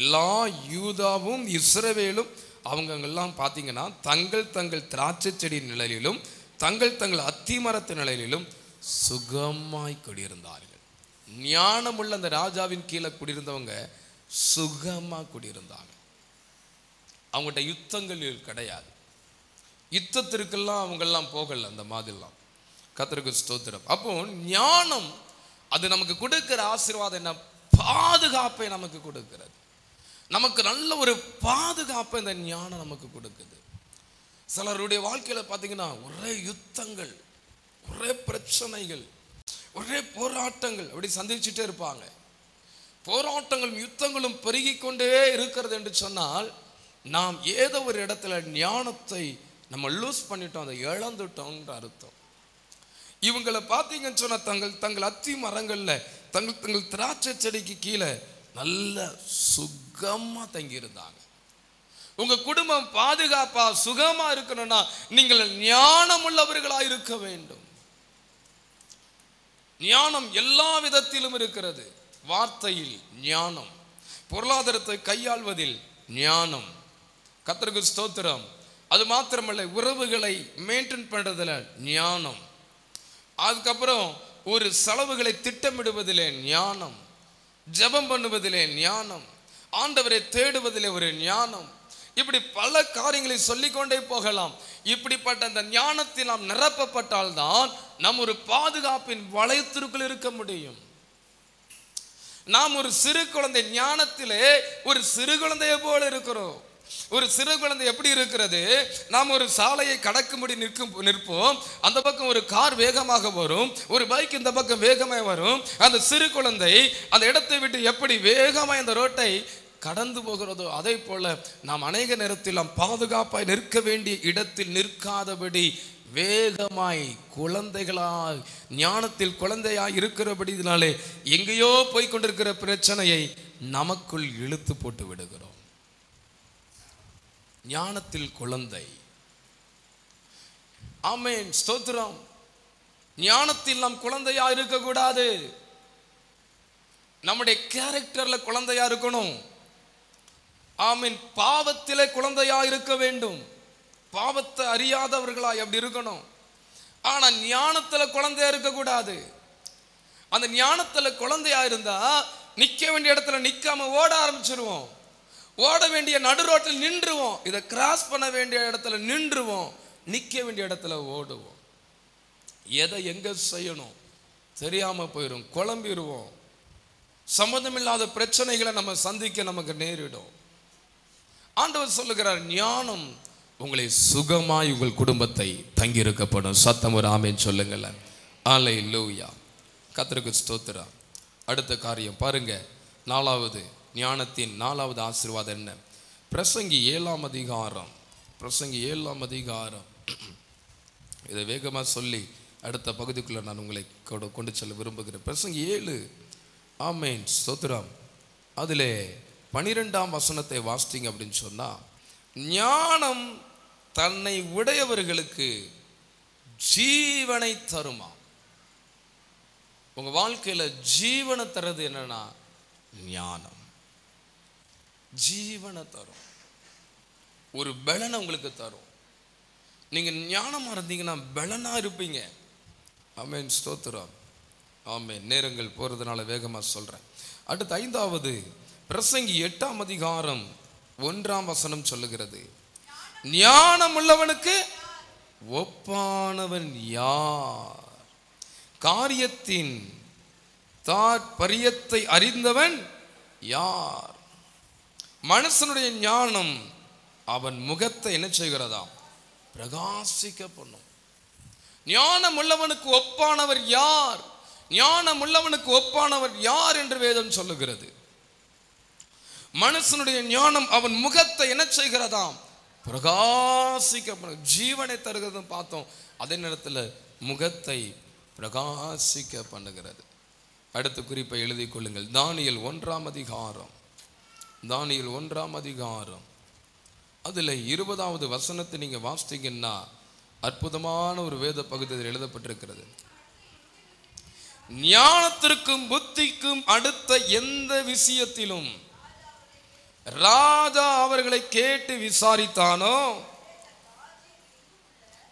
எல்லா யூதாவும் இஸ்ரவேலும் அவங்கெல்லாம் பார்த்தீங்கன்னா தங்கள் தங்கள் திராட்சை செடி நிழலிலும் தங்கள் தங்கள் அத்தி மரத்து நிழலிலும் சுகமாய் குடியிருந்தார்கள். ஞானமுள்ள அந்த ராஜாவின் கீழே குடியிருந்தவங்க சுகமா குடியிருந்தாங்க. அவங்கள்ட்ட யுத்தங்கள் கிடையாது. யுத்தத்திற்கெல்லாம் அவங்கெல்லாம் போகல. அந்த மாதிரிலாம் கர்த்தருக்கு ஸ்தோத்திரம். அப்போ ஞானம் அது நமக்கு கொடுக்கிற ஆசீர்வாதம் என்ன? பாதுகாப்பை நமக்கு கொடுக்கிறது. நமக்கு நல்ல ஒரு பாதுகாப்பை இந்த ஞானம் நமக்கு கொடுக்குது. சிலருடைய வாழ்க்கையில பார்த்தீங்கன்னா ஒரே யுத்தங்கள், ஒரே பிரச்சனைகள், ஒரே போராட்டங்கள் அப்படி சந்திச்சுட்டே இருப்பாங்க. போராட்டங்களும் யுத்தங்களும் பெருகி கொண்டே இருக்கிறது என்று சொன்னால், நாம் ஏதோ ஒரு இடத்துல ஞானத்தை நம்ம லூஸ் பண்ணிட்டோம், அதை இழந்துட்டோம்ன்ற அர்த்தம். இவங்களை பார்த்தீங்கன்னு சொன்னா தங்கள் தங்கள் அத்தி மரங்கள்ல தங்கள் தங்கள் திராட்சை செடிக்கு கீழே நல்ல சுகமா தங்கி இருந்தாங்க. உங்க குடும்பம் பாதுகாப்பா சுகமா இருக்கணும்னா நீங்கள் ஞானம் உள்ளவர்களா இருக்க வேண்டும். ஞானம் எல்லா விதத்திலும் இருக்கிறது. வார்த்தையில் ஞானம், பொருளாதாரத்தை கையாள்வதில் ஞானம். கர்த்தருக்கு ஸ்தோத்திரம். அது மாத்திரமல்ல, உறவுகளை மெயின்டைன் பண்றதுல ஞானம். அதுக்கப்புறம் ஒரு செலவுகளை திட்டமிடுவதிலே ஞானம், ஜெபம் பண்ணுவதிலே ஞானம், ஆண்டவரை தேடுவதிலே ஒரு ஞானம். இப்படி பல காரியங்களை சொல்லிக்கொண்டே போகலாம். இப்படிப்பட்ட அந்த ஞானத்தில் நாம் நிரப்பப்பட்டால்தான் நாம் ஒரு பாதுகாப்பின் வளையத்திற்குள் இருக்க முடியும். நாம் ஒரு சிறு குழந்தை, ஞானத்திலே ஒரு சிறு குழந்தையை போல இருக்கிறோம். ஒரு சிறு குழந்தை எப்படி இருக்கிறது? நாம் ஒரு சாலையை கடக்கும்படி நிற்போம். அந்த பக்கம் ஒரு கார் வேகமாக வரும், ஒரு பைக் இந்த பக்கம் வேகமாக வரும். அந்த சிறு குழந்தை அந்த இடத்தை விட்டு எப்படி வேகமாக அந்த ரோட்டை கடந்து போகிறதோ அதே போல நாம் அநேக நேரத்தில் நாம் பாதுகாப்பாய் நிற்க வேண்டிய இடத்தில் நிற்காதபடி வேகமாய் குழந்தைகளாய் ஞானத்தில் குழந்தையாய் இருக்கிறபடினாலே எங்கேயோ போய்கொண்டிருக்கிற பிரச்சனையை நமக்குள் இழுத்து போட்டு விடுகிறோம். ஞானத்தில் குழந்தை. ஆமென், ஸ்தோத்திரம். ஞானத்தில் நாம் குழந்தையா இருக்கக்கூடாது. நம்முடைய கேரக்டர்ல குழந்தையா இருக்கணும். ஆமென். பாவத்திலே குழந்தையா இருக்க வேண்டும். பாவத்தை அறியாதவர்களா எப்படி இருக்கணும். ஆனா ஞானத்துல குழந்தையா இருக்கக்கூடாது. அந்த ஞானத்துல குழந்தையா இருந்தா நிக்க வேண்டிய இடத்துல நிக்காம ஓட ஆரம்பிச்சிருவோம். ஓட வேண்டிய நடு ரோட்டில் நின்றுவோம். இதை கிராஸ் பண்ண வேண்டிய இடத்துல நின்றுவோம். நிக்க வேண்டிய இடத்துல ஓடுவோம். எதை எங்க செய்யணும் தெரியாம போயிடும். குழம்பிடுவோம். சம்பந்தமில்லாத பிரச்சனைகளை நம்ம சந்திக்க நமக்கு நேரிடும். ஆண்டவர் சொல்லுகிறார், ஞானம் உங்களை சுகமாய் உங்கள் குடும்பத்தை தங்கியிருக்கப்படும். சத்தம் ஒரு ஆமென் சொல்லுங்களேன். அல்லேலூயா. கர்த்தருக்கு ஸ்தோத்திரம். அடுத்த காரியம் பாருங்க. நாலாவது ஞானத்தின் நாலாவது ஆசீர்வாதம் என்ன? பிரசங்கி 7ஆம் அதிகாரம். பிரசங்கி 7ஆம் அதிகாரம். இதை வேகமாக சொல்லி அடுத்த பகுதிக்குள்ள நான் உங்களை கொண்டு செல்ல விரும்புகிறேன். பிரசங்கி 7. ஆமென், ஸ்தோத்திரம். அதிலே 12ஆம் வசனத்தை வாசித்தீங்க அப்படின்னு சொன்னா, ஞானம் தன்னை உடையவர்களுக்கு ஜீவனை தருமா. உங்க வாழ்க்கையில ஜீவனை தர்றது என்னன்னா ஞானம். ஜீவனை தரும், ஒரு பலனை உங்களுக்கு தரும். நீங்க ஞானமா இருந்தீங்கன்னா பலனா இருப்பீங்க. ஆமென், ஸ்தோத்திரம். ஆமென். நேரங்கள் போறதுனால வேகமா சொல்றேன். அடுத்து 5வது பிரசங்கி 8ஆம் அதிகாரம் 1ஆம் வசனம் சொல்லுகிறது, ஞானம் உள்ளவனுக்கு ஒப்பானவன் யார்? காரியத்தின் தாற்பரியத்தை அறிந்தவன் யார்? மனுஷனுடைய ஞானம் அவன் முகத்தை என்ன செய்கிறதா? பிரகாசிக்க பண்ணும். ஞானம் உள்ளவனுக்கு ஒப்பானவர் யார்? ஞானம் உள்ளவனுக்கு ஒப்பானவர் யார் என்று வேதம் சொல்லுகிறது. மனுஷனுடைய ஞானம் அவன் முகத்தை என்ன செய்கிறதாம்? பிரகாசிக்க பண்ணும். ஜீவனை தருகிறது பார்த்தோம், அதே நேரத்தில் முகத்தை பிரகாசிக்க பண்ணுகிறது. அடுத்த குறிப்பை எழுதி கொள்ளுங்கள். தானியேல் 1ஆம் அதிகாரம், தானியேல் 1ஆம் அதிகாரம், அதில் 20வது வசனத்தை நீங்க வாசித்தீங்கன்னா அற்புதமான ஒரு வேத பகுதியில் எழுதப்பட்டிருக்கிறது. ஞானத்திற்கும் புத்திக்கும் அடுத்த எந்த விஷயத்திலும் ராஜா அவர்களை கேட்டு விசாரித்தானோ,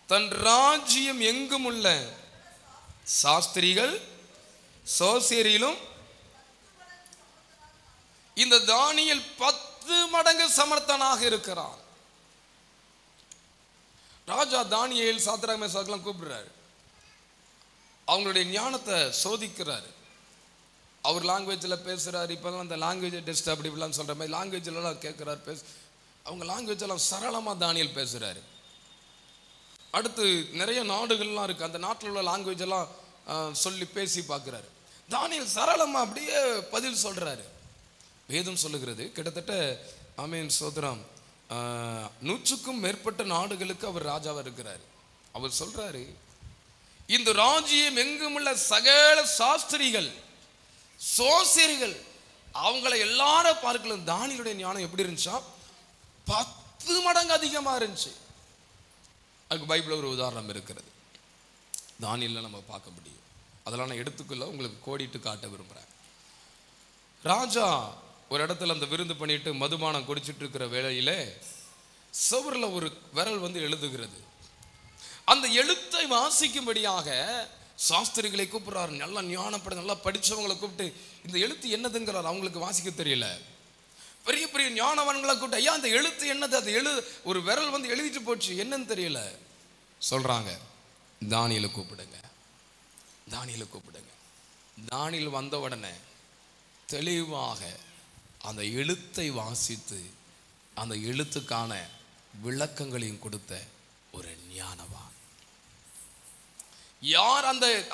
தன் ராஜ்யம் எங்கும் உள்ள சாஸ்திரிகள் சோசேரியிலும் இந்த தானியேல் 10 மடங்கு சமர்த்தனாக இருக்கிறார். ராஜா தானியேல் சாத்ராக் மேஷாக்கெல்லாம் கூப்பிடுறாரு, அவங்களுடைய ஞானத்தை சோதிக்கிறாரு. அவர் லாங்குவேஜில் பேசுகிறார். இப்போதான் அந்த லாங்குவேஜ் டெஸ்ட் அப்படி இப்படிலாம் சொல்கிற மாதிரி லாங்குவேஜ்லாம் கேட்குறாரு. அவங்க லாங்குவேஜ் எல்லாம் சரளமாக தானியேல் பேசுகிறாரு. அடுத்து நிறைய நாடுகள்லாம் இருக்குது, அந்த நாட்டில் உள்ள லாங்குவேஜ் எல்லாம் சொல்லி பேசி பார்க்குறாரு. தானியேல் சரளமாக அப்படியே பதில் சொல்கிறாரு. வேதம் சொல்லுகிறது கிட்டத்தட்ட ஆமென் சோதரம் 100க்கும் மேற்பட்ட நாடுகளுக்கு அவர் ராஜாவாக இருக்கிறார். அவர் சொல்றாரு, இந்த ராஜ்யம் எங்கும் உள்ள சகல சாஸ்திரிகள் சோசியர்கள் அவங்களை எல்லாரும் பார்க்கலாம். தானியேலுடைய ஞானம் எப்படி இருந்துச்சா? 10 மடங்கு அதிகமா இருந்துச்சு. அதுக்கு பைபிள்ல ஒரு உதாரணம் இருக்கிறது, தானியேல்ல நம்ம பார்க்க முடியும். அதெல்லாம் நான் எடுத்துக்கொள்ள உங்களுக்கு கோடிட்டு காட்ட விரும்புகிறேன். ராஜா ஒரு இடத்துல அந்த விருந்து பண்ணிட்டு மதுபானம் குடிச்சிட்டு இருக்கிற வேளையில சுவரில் ஒரு விரல் வந்து எழுதுகிறது. அந்த எழுத்தை வாசிக்கும்படியாக சாஸ்திரிகளை கூப்பிடுறாரு. நல்லா ஞானப்பட நல்லா படிச்சவங்களை கூப்பிட்டு இந்த எழுத்து என்னதுங்கிறார். அவங்களுக்கு வாசிக்க தெரியல. பெரிய பெரிய ஞானவான்களை கூப்பிட்டு, ஐயா அந்த எழுத்து என்னது? அது ஒரு விரல் வந்து எழுதிட்டு போச்சு, என்னன்னு தெரியல. சொல்றாங்க, தானியேலை கூப்பிடுங்க, தானியேலை கூப்பிடுங்க. தானியேல் வந்த உடனே தெளிவாக அந்த எழுத்தை வாசித்து அந்த எழுத்துக்கான விளக்கங்களையும் கொடுத்த ஒரு ஞானவான். யார்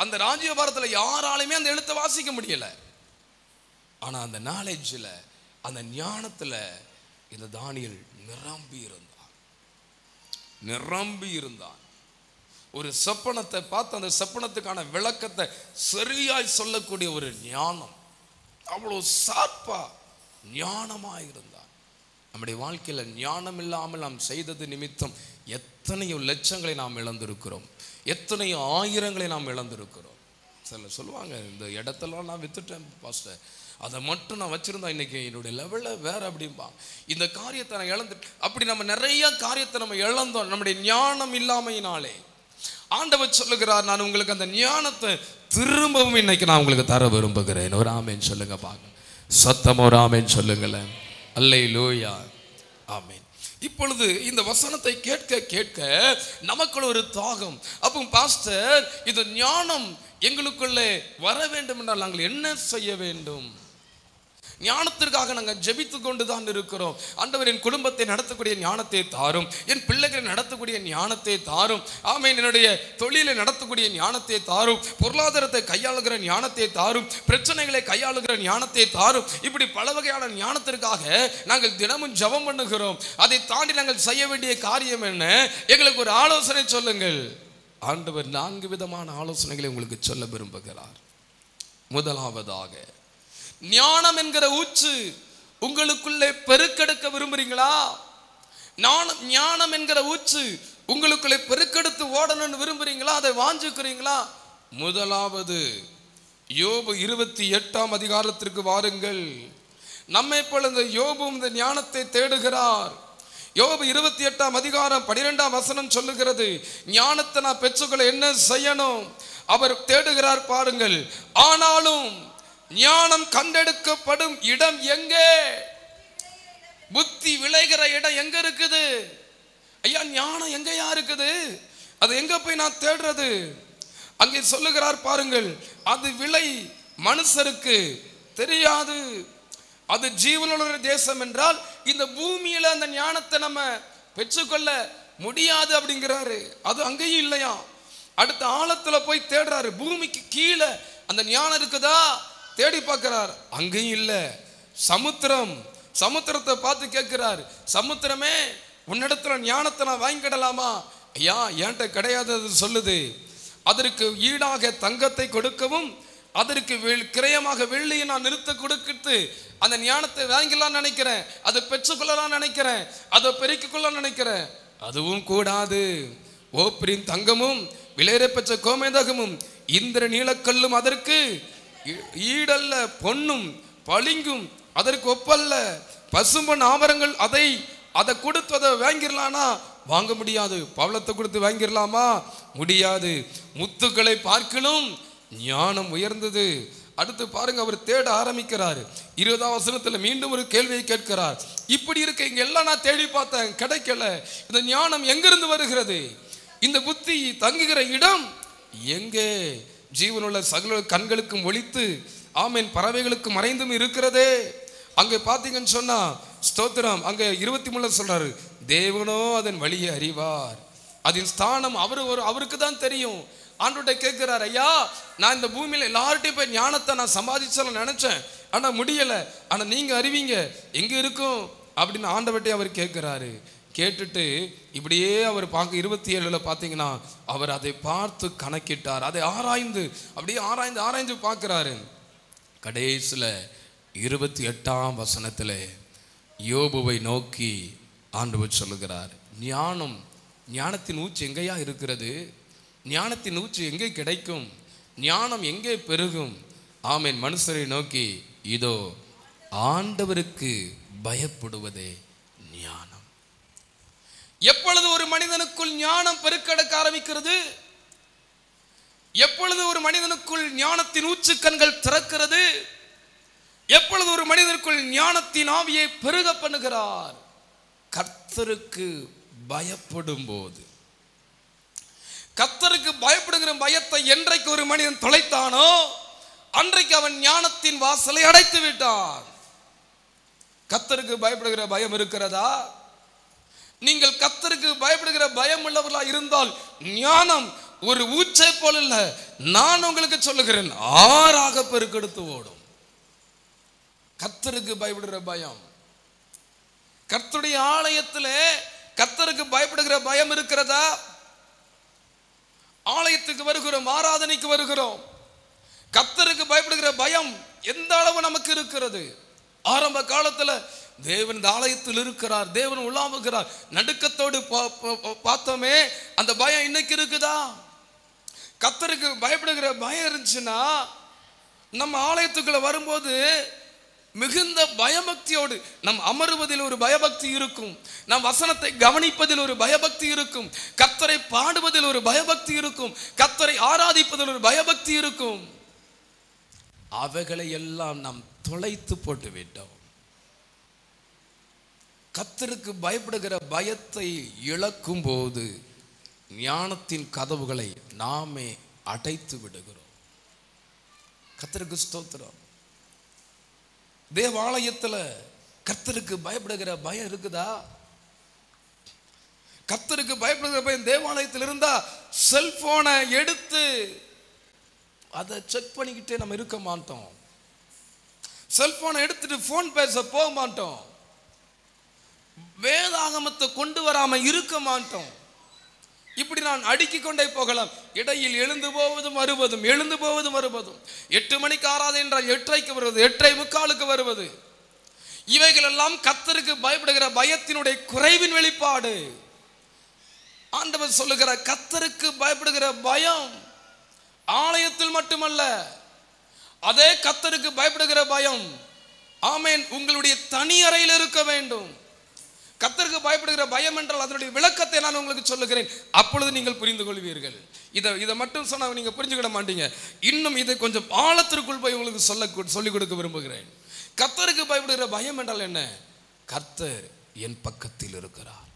அந்த ராஜ்யபாரத்தில் யாராலுமே அந்த எழுத்தை வாசிக்க முடியல. ஆனா அந்த நாலேஜ்ல அந்த ஞானத்துல இந்த தானியேல் நிரம்பி இருந்தான். ஒரு சொப்பனத்தை பார்த்து அந்த சொப்பனத்துக்கான விளக்கத்தை சரியாய் சொல்லக்கூடிய ஒரு ஞானம், அவ்வளவு சார்பா ஞானமா இருந்தான். நம்முடைய வாழ்க்கையில ஞானம் இல்லாமல் நாம் செய்தது நிமித்தம் எத்தனையோ லட்சங்களை நாம் இழந்திருக்கிறோம், எத்தனையோ ஆயிரங்களை நாம் இழந்திருக்கிறோம். சிலர் சொல்லுவாங்க, இந்த இடத்தெல்லாம் நான் வித்துட்டேன் பாஸ்டர், அதை மட்டும் நான் வச்சிருந்தா இன்னைக்கு என்னுடைய லெவலில் வேற அப்படிம்பா. இந்த காரியத்தை நான் இழந்துட்டேன். அப்படி நம்ம நிறைய காரியத்தை நம்ம இழந்தோம் நம்முடைய ஞானம் இல்லாமையினாலே. ஆண்டவர் சொல்லுகிறார், நான் உங்களுக்கு அந்த ஞானத்தை திரும்பவும் இன்னைக்கு நான் உங்களுக்கு தர விரும்புகிறேன். ஒரு ஆமேன் சொல்லுங்க பாக்க, சத்தம் ஒரு ஆமேன் சொல்லுங்களேன். அல்லேலூயா, ஆமேன். இப்பொழுது இந்த வசனத்தை கேட்க கேட்க நமக்குள்ள ஒரு தாகம். அப்போ பாஸ்டர், இந்த ஞானம் எங்களுக்குள்ளே வர வேண்டும் என்றால் நாங்கள் என்ன செய்ய வேண்டும்? ஞானத்திற்காக நாங்கள் ஜெபித்து கொண்டு தான் இருக்கிறோம். ஆண்டவர் என் குடும்பத்தை நடத்தக்கூடிய ஞானத்தை தாரும், என் பிள்ளைகளை நடத்தக்கூடிய ஞானத்தை தாரும், ஆமென், என்னுடைய தொழிலை நடத்தக்கூடிய ஞானத்தை தாரும், பொருளாதாரத்தை கையாளுகிற ஞானத்தை தாரும், பிரச்சனைகளை கையாளுகிற ஞானத்தை தாரும். இப்படி பல வகையான ஞானத்திற்காக நாங்கள் தினமும் ஜெபம் பண்ணுகிறோம். அதை தாண்டி நாங்கள் செய்ய வேண்டிய காரியம் என்ன? எங்களுக்கு ஒரு ஆலோசனை சொல்லுங்கள். ஆண்டவர் 4 விதமான ஆலோசனைகளை உங்களுக்கு சொல்ல விரும்புகிறார். முதலாவதாக, ஞானம் என்கிற ஊற்று உங்களுக்குள்ளே பெருக்கெடுக்க விரும்புறீங்களா? ஞானம் என்கிற ஊற்று உங்களுக்குள்ளே பெருக்கெடுத்து ஓடணும்னு விரும்புறீங்களா? அதை வாஞ்சிக்கிறீங்களா? முதலாவது யோபு 28ஆம் அதிகாரத்திற்கு வாருங்கள். நம்மை போல இந்த யோபும் இந்த ஞானத்தை தேடுகிறார். யோபு 28ஆம் அதிகாரம் 12ஆம் வசனம் சொல்லுகிறது, ஞானத்தை நான் பெற்றுக்கொள்ள என்ன செய்யணும்? அவர் தேடுகிறார் பாருங்கள். ஆனாலும் ஞானம் கண்டெடுக்கப்படும் இடம் எங்கே? புத்தி விளைகிற இடம் எங்க இருக்குது? ஐயா, ஞானம் எங்கயா இருக்குது? அது எங்க போய் நான் தேடுறது? அங்கே சொல்லுகிறார் பாருங்கள், அது விளை மனுஷருக்கு தெரியாது. அது ஜீவனுள்ள தேசம் என்றால் இந்த பூமியில அந்த ஞானத்தை நம்ம பெற்றுக்கொள்ள முடியாது அப்படிங்கிறாரு. அது அங்கேயும் இல்லையா? அடுத்த ஆழத்துல போய் தேடுறாரு. பூமிக்கு கீழே அந்த ஞானம் இருக்குதா தேடி பார்க்கிறார், அங்கேயும் இல்ல. சமுத்திரத்தை பார்த்து கேட்கிறார், சமுத்திரமே உன்னிடத்துல ஞானத்தை நான் வாங்கிடலாமா? ஐயா, என்கிட்ட கிடையாது சொல்லுது. அதற்கு ஈடாக தங்கத்தை கொடுக்கவும் அதற்கு கிரயமாக வெள்ளியை நான் நிறுத்த கொடுக்கிட்டு அந்த ஞானத்தை வாங்கிடலாம் நினைக்கிறேன், அதை பெற்றுக்கொள்ளலாம் நினைக்கிறேன், அதை பெருக்கிக் கொள்ள நினைக்கிறேன். அதுவும் கூடாது. ஓப்பிரின் தங்கமும் விலையேற பெற்ற கோமேதகமும் இந்திர நீலக்கல்லும் அதற்கு ஈடல்ல, பொன்னும் பளிங்கும் அதற்கு ஒப்பல்ல. பசும்பொன் ஆபரங்கள் அதை கொடுத்து அதை வாங்கிடலானா? வாங்க முடியாது. பவளத்தை கொடுத்து வாங்கிடலாமா? முடியாது. முத்துக்களை பார்க்கணும் ஞானம் உயர்ந்தது. அடுத்து பாருங்க, அவர் தேட ஆரம்பிக்கிறார். 20ஆம் வசனத்துல மீண்டும் ஒரு கேள்வியை கேட்கிறார். இப்படி இருக்க இங்க எல்லாம் நான் தேடி பார்த்தேன், கிடைக்கல. இந்த ஞானம் எங்கிருந்து வருகிறது? இந்த புத்தி தங்குகிற இடம் எங்கே? ஜீவனுள்ள சகல கண்களுக்கும் ஒளித்து ஆமேன் பறவைகளுக்கு மறைந்தும் இருக்கிறதே. அங்கே பார்த்தீங்கன்னு சொன்னா ஸ்தோத்திரம், அங்கே 23 சொல்றாரு, தேவனோ அதன் வழியை அறிவார், அதன் ஸ்தானம் அவருக்கு தான் தெரியும். ஆண்டவர்கிட்ட கேட்கிறார், ஐயா, நான் இந்த பூமியில எல்லார்ட்டையும் போய் ஞானத்தை நான் சம்பாதிச்சல நினைச்சேன், ஆனா முடியல, ஆனா நீங்க அறிவீங்க எங்க இருக்கும் அப்படின்னு ஆண்டவர்கிட்ட அவர் கேட்கிறாரு. கேட்டுட்டு இப்படியே அவர் பார்க்க 27ல பார்த்தீங்கன்னா அவர் அதை பார்த்து கணக்கிட்டார். அதை ஆராய்ந்து அப்படியே ஆராய்ந்து பார்க்கிறாரு. கடைசியில் 28ஆம் வசனத்தில் யோபுவை நோக்கி ஆண்டவர் சொல்லுகிறார், ஞானத்தின் ஊற்று எங்கேயா இருக்கிறது? ஞானத்தின் ஊற்று எங்கே கிடைக்கும்? ஞானம் எங்கே பெருகும்? ஆமேன். மனுஷரை நோக்கி, இதோ ஆண்டவருக்கு பயப்படுவதே ஞானம். எப்பொழுது ஒரு மனிதனுக்குள் ஞானம் பெருக்கெடுக்க ஆரம்பிக்கிறது, எப்பொழுது ஒரு மனிதனுக்குள் ஞானத்தின் ஊற்று கண்கள் திறக்கிறது, எப்பொழுது ஒரு மனிதனுக்குள் ஞானத்தின் ஆவியை பெருக பண்ணுகிறார், கர்த்தருக்கு பயப்படும் போது. கர்த்தருக்கு பயப்படுகிற பயத்தை என்றைக்கு ஒரு மனிதன் தொலைத்தானோ அன்றைக்கு அவன் ஞானத்தின் வாசலை அடைத்து விட்டான். கர்த்தருக்கு பயப்படுகிற பயம் இருக்கிறதா? நீங்கள் கர்த்தருக்கு பயப்படுகிற பயம் உள்ளவர்களா இருந்தால் ஞானம் ஒரு ஊச்சை போல இல்ல, நான் உங்களுக்கு சொல்லுகிறேன், ஆறாக பெருக்கெடுத்து ஓடும். கர்த்தருக்கு பயப்படுகிற பயம். கர்த்தருடைய ஆலயத்திலே கர்த்தருக்கு பயப்படுகிற பயம் இருக்கிறதா? ஆலயத்துக்கு வருகிறோம், ஆராதனைக்கு வருகிறோம், கர்த்தருக்கு பயப்படுகிற பயம் எந்த அளவு நமக்கு இருக்கிறது? ஆரம்ப காலத்துல தேவன் இந்த ஆலயத்தில் இருக்கிறார், தேவன் உலாவுகிறார், நடுக்கத்தோடு பார்த்தோமே, அந்த பயம் இன்னைக்கு இருக்குதா? கர்த்தருக்கு பயப்படுகிற பயம் இருந்துச்சுன்னா நம்ம ஆலயத்துக்குள்ள வரும்போது மிகுந்த பயபக்தியோடு நம் அமருவதில் ஒரு பயபக்தி இருக்கும், நம் வசனத்தை கவனிப்பதில் ஒரு பயபக்தி இருக்கும், கர்த்தரை பாடுவதில் ஒரு பயபக்தி இருக்கும், கர்த்தரை ஆராதிப்பதில் ஒரு பயபக்தி இருக்கும். அவைகளை எல்லாம் நாம் தொலைத்து போட்டு விட்டோம். கர்த்தருக்கு பயப்படுகிற பயத்தை இழக்கும் போது ஞானத்தின் கதவுகளை நாமே அடைத்து விடுகிறோம். கர்த்தருக்கு ஸ்தோத்திரம். தேவாலயத்துல கர்த்தருக்கு பயப்படுகிற பயம் இருக்குதா? கர்த்தருக்கு பயப்படுகிற பயம் தேவாலயத்தில் இருந்தா செல்போனை எடுத்து அதை செக் பண்ணிக்கிட்டே நம்ம இருக்க மாட்டோம். செல்போனை எடுத்துட்டு போன் பேச போக மாட்டோம். வேதாகமத்தை கொண்டு வராம இருக்க மாட்டோம். இப்படி நான் அடுக்கிக் கொண்டே போகலாம். இடையில் எழுந்து போவதும் வருவதும், எழுந்து போவதும் வருவதும், 8 மணிக்கு ஆராதனை என்றால் 8:30 வருவது, 8:45 வருவது, இவைகள் எல்லாம் கர்த்தருக்கு பயப்படுகிற பயத்தினுடைய குறைவின் வெளிப்பாடு. ஆண்டவர் சொல்லுகிற கர்த்தருக்கு பயப்படுகிற பயம் ஆலயத்தில் மட்டுமல்ல, அதே கர்த்தருக்கு பயப்படுகிற பயம், ஆமென், உங்களுடைய தனி அறையில் இருக்க வேண்டும். கர்த்தருக்கு பயப்படுகிற பயம் என்றால் அதனுடைய விளக்கத்தை நான் உங்களுக்கு சொல்லுகிறேன், அப்பொழுது நீங்கள் புரிந்து கொள்வீர்கள். இதை மட்டும் சொன்னா நீங்க புரிஞ்சுக்கிட மாட்டீங்க. இன்னும் இதை கொஞ்சம் ஆழத்திற்குள் போய் உங்களுக்கு சொல்லிக் கொடுக்க விரும்புகிறேன். கர்த்தருக்கு பயப்படுகிற பயம் என்றால் என்ன? கர்த்தர் என் பக்கத்தில் இருக்கிறார்.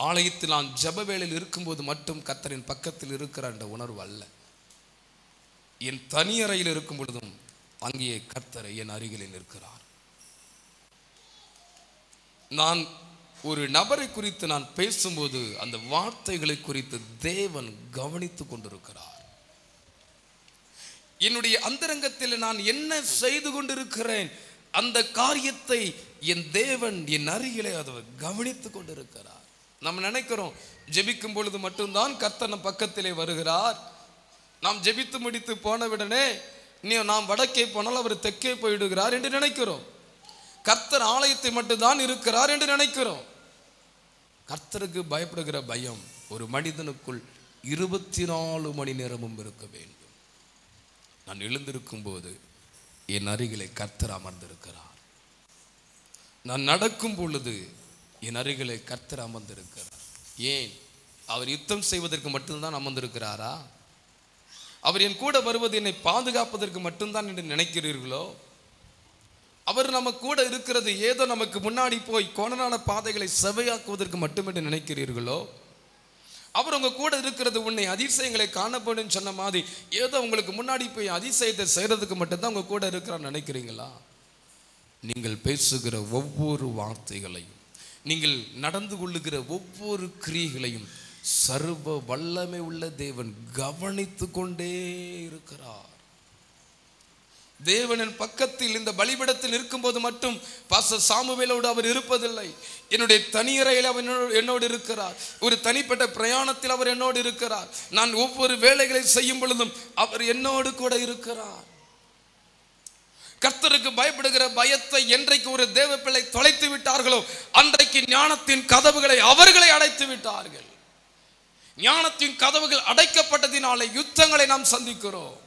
ஆலயத்தில் நான் ஜெப வேளையில் இருக்கும்போது மட்டும் கர்த்தரின் பக்கத்தில் இருக்கிறார் என்ற உணர்வு அல்ல. என் தனி அறையில் இருக்கும் பொழுதும் அங்கே கர்த்தர் என் அருகில் இருக்கிறார். நான் ஒரு நபரை குறித்து நான் பேசும்போது அந்த வார்த்தைகளை குறித்து தேவன் கவனித்துக் கொண்டிருக்கிறார். என்னுடைய அந்தரங்கத்தில் நான் என்ன செய்து கொண்டிருக்கிறேன் அந்த காரியத்தை என் தேவன் என் அருகிலே அதை கவனித்துக் கொண்டிருக்கிறார். நம்ம நினைக்கிறோம் ஜெபிக்கும் பொழுது மட்டும்தான் கர்த்தர் நம் பக்கத்திலே வருகிறார். நாம் ஜெபித்து முடித்து போனவுடனே நாம் வடக்கே போனால் அவர் தெற்கே போயிடுகிறார் என்று நினைக்கிறோம். கர்த்தர் ஆலயத்தை மட்டும்தான் இருக்கிறார் என்று நினைக்கிறோம். கர்த்தருக்கு பயப்படுகிற பயம் ஒரு மனிதனுக்குள் 24 மணி நேரமும் இருக்க வேண்டும். நான் எழுந்திருக்கும் போது என் அருகிலே கர்த்தர் அமர்ந்திருக்கிறார். நான் நடக்கும் பொழுது என் அருகிலே கர்த்தர் அமர்ந்திருக்கிறார். ஏன்? அவர் யுத்தம் செய்வதற்கு மட்டும்தான் அமர்ந்திருக்கிறாரா? அவர் என் கூட வருவது என்னை பாதுகாப்பதற்கு மட்டும்தான் என்று நினைக்கிறீர்களோ? அவர் நம்ம கூட இருக்கிறது ஏதோ நமக்கு முன்னாடி போய் கோணலான பாதைகளை செவையாக்குவதற்கு மட்டும் என்று நினைக்கிறீர்களோ? அவர் உங்க கூட இருக்கிறது உன்னை அதிசயங்களை காணப்படும் சொன்ன மாதிரி ஏதோ உங்களுக்கு முன்னாடி போய் அதிசயத்தை செய்யறதுக்கு மட்டும்தான் உங்க கூட இருக்கிறான்னு நினைக்கிறீங்களா? நீங்கள் பேசுகிற ஒவ்வொரு வார்த்தைகளையும், நீங்கள் நடந்து கொள்ளுகிற ஒவ்வொரு கிரியைகளையும் சர்வ வல்லமை உள்ள தேவன் கவனித்து கொண்டே இருக்கிறார். தேவனின் பக்கத்தில் இந்த பலிபீடத்தில் இருக்கும்போது மட்டும் பாஸ்டர் சாமுவேலோடு அவர் இருப்பதில்லை. என்னுடைய தனியறையில் அவர் என்னோடு இருக்கிறார். ஒரு தனிப்பட்ட பிரயாணத்தில் அவர் என்னோடு இருக்கிறார். நான் ஒவ்வொரு வேலைகளை செய்யும் பொழுதும் அவர் என்னோடு கூட இருக்கிறார். கர்த்தருக்கு பயப்படுகிற பயத்தை என்றைக்கு ஒரு தேவ பிள்ளை தொலைத்து விட்டார்களோ அன்றைக்கு ஞானத்தின் கதவுகளை அவர்களை அடைத்து விட்டார்கள். ஞானத்தின் கதவுகள் அடைக்கப்பட்டதினாலே யுத்தங்களை நாம் சந்திக்கிறோம்.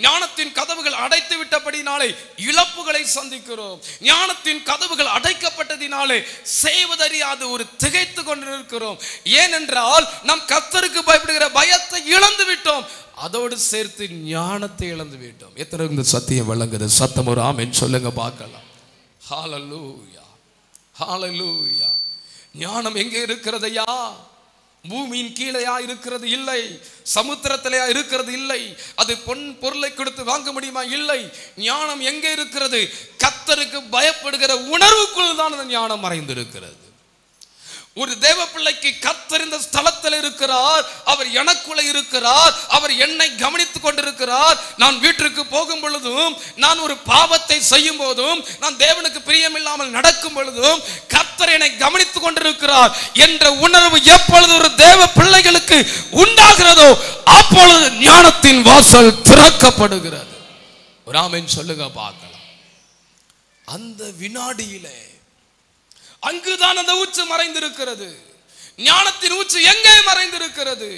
ஞானத்தின் கதவுகள் அடைத்து விட்டபடினாலே இழப்புகளை சந்திக்கிறோம். ஞானத்தின் கதவுகள் அடைக்கப்பட்டதினாலே செய்வதறியாது ஒரு திகைத்து கொண்டிருக்கிறோம். ஏனென்றால் நாம் கர்த்தருக்கு பயப்படுகிற பயத்தை இழந்து விட்டோம். அதோடு சேர்த்து ஞானத்தை இழந்து விட்டோம். எத்தனை இந்த சத்தியம் விளங்குது? சத்தம் ஒரு ஆமென் சொல்லுங்க பார்க்கலாம். ஹல்லேலூயா, ஹல்லேலூயா. ஞானம் எங்கே இருக்கிறதையா? பூமியின் கீழையா இருக்கிறது? இல்லை. சமுத்திரத்திலேயா இருக்கிறது? இல்லை. அது பொருளை கொடுத்து வாங்க முடியுமா? இல்லை. ஞானம் எங்கே இருக்கிறது? கர்த்தருக்கு பயப்படுகிற உணர்வுக்குள் தான் அந்த ஞானம் மறைந்திருக்கிறது. ஒரு தேவ பிள்ளைக்கு கர்த்தர் இந்த ஸ்தலத்தில் இருக்கிறார், அவர் எனக்குள்ள இருக்கிறார், அவர் என்னை கவனித்துக் கொண்டிருக்கிறார். நான் வீட்டிற்கு போகும் பொழுதும், நான் ஒரு பாவத்தை செய்யும் போதும், நான் தேவனுக்கு பிரியமில்லாமல் நடக்கும் பொழுதும் கர்த்தர் என்னை கவனித்துக் கொண்டிருக்கிறார் என்ற உணர்வு எப்பொழுது ஒரு தேவ பிள்ளைகளுக்கு உண்டாகிறதோ அப்பொழுது ஞானத்தின் வாசல் திறக்கப்படுகிறது. ஒரு ஆமென் சொல்லுங்க பார்க்கலாம். அந்த வினாடியிலே அங்குதான் அந்த ஊற்று மறைந்திருக்கிறது. ஞானத்தின் ஊற்று எங்கே மறைந்திருக்கிறது?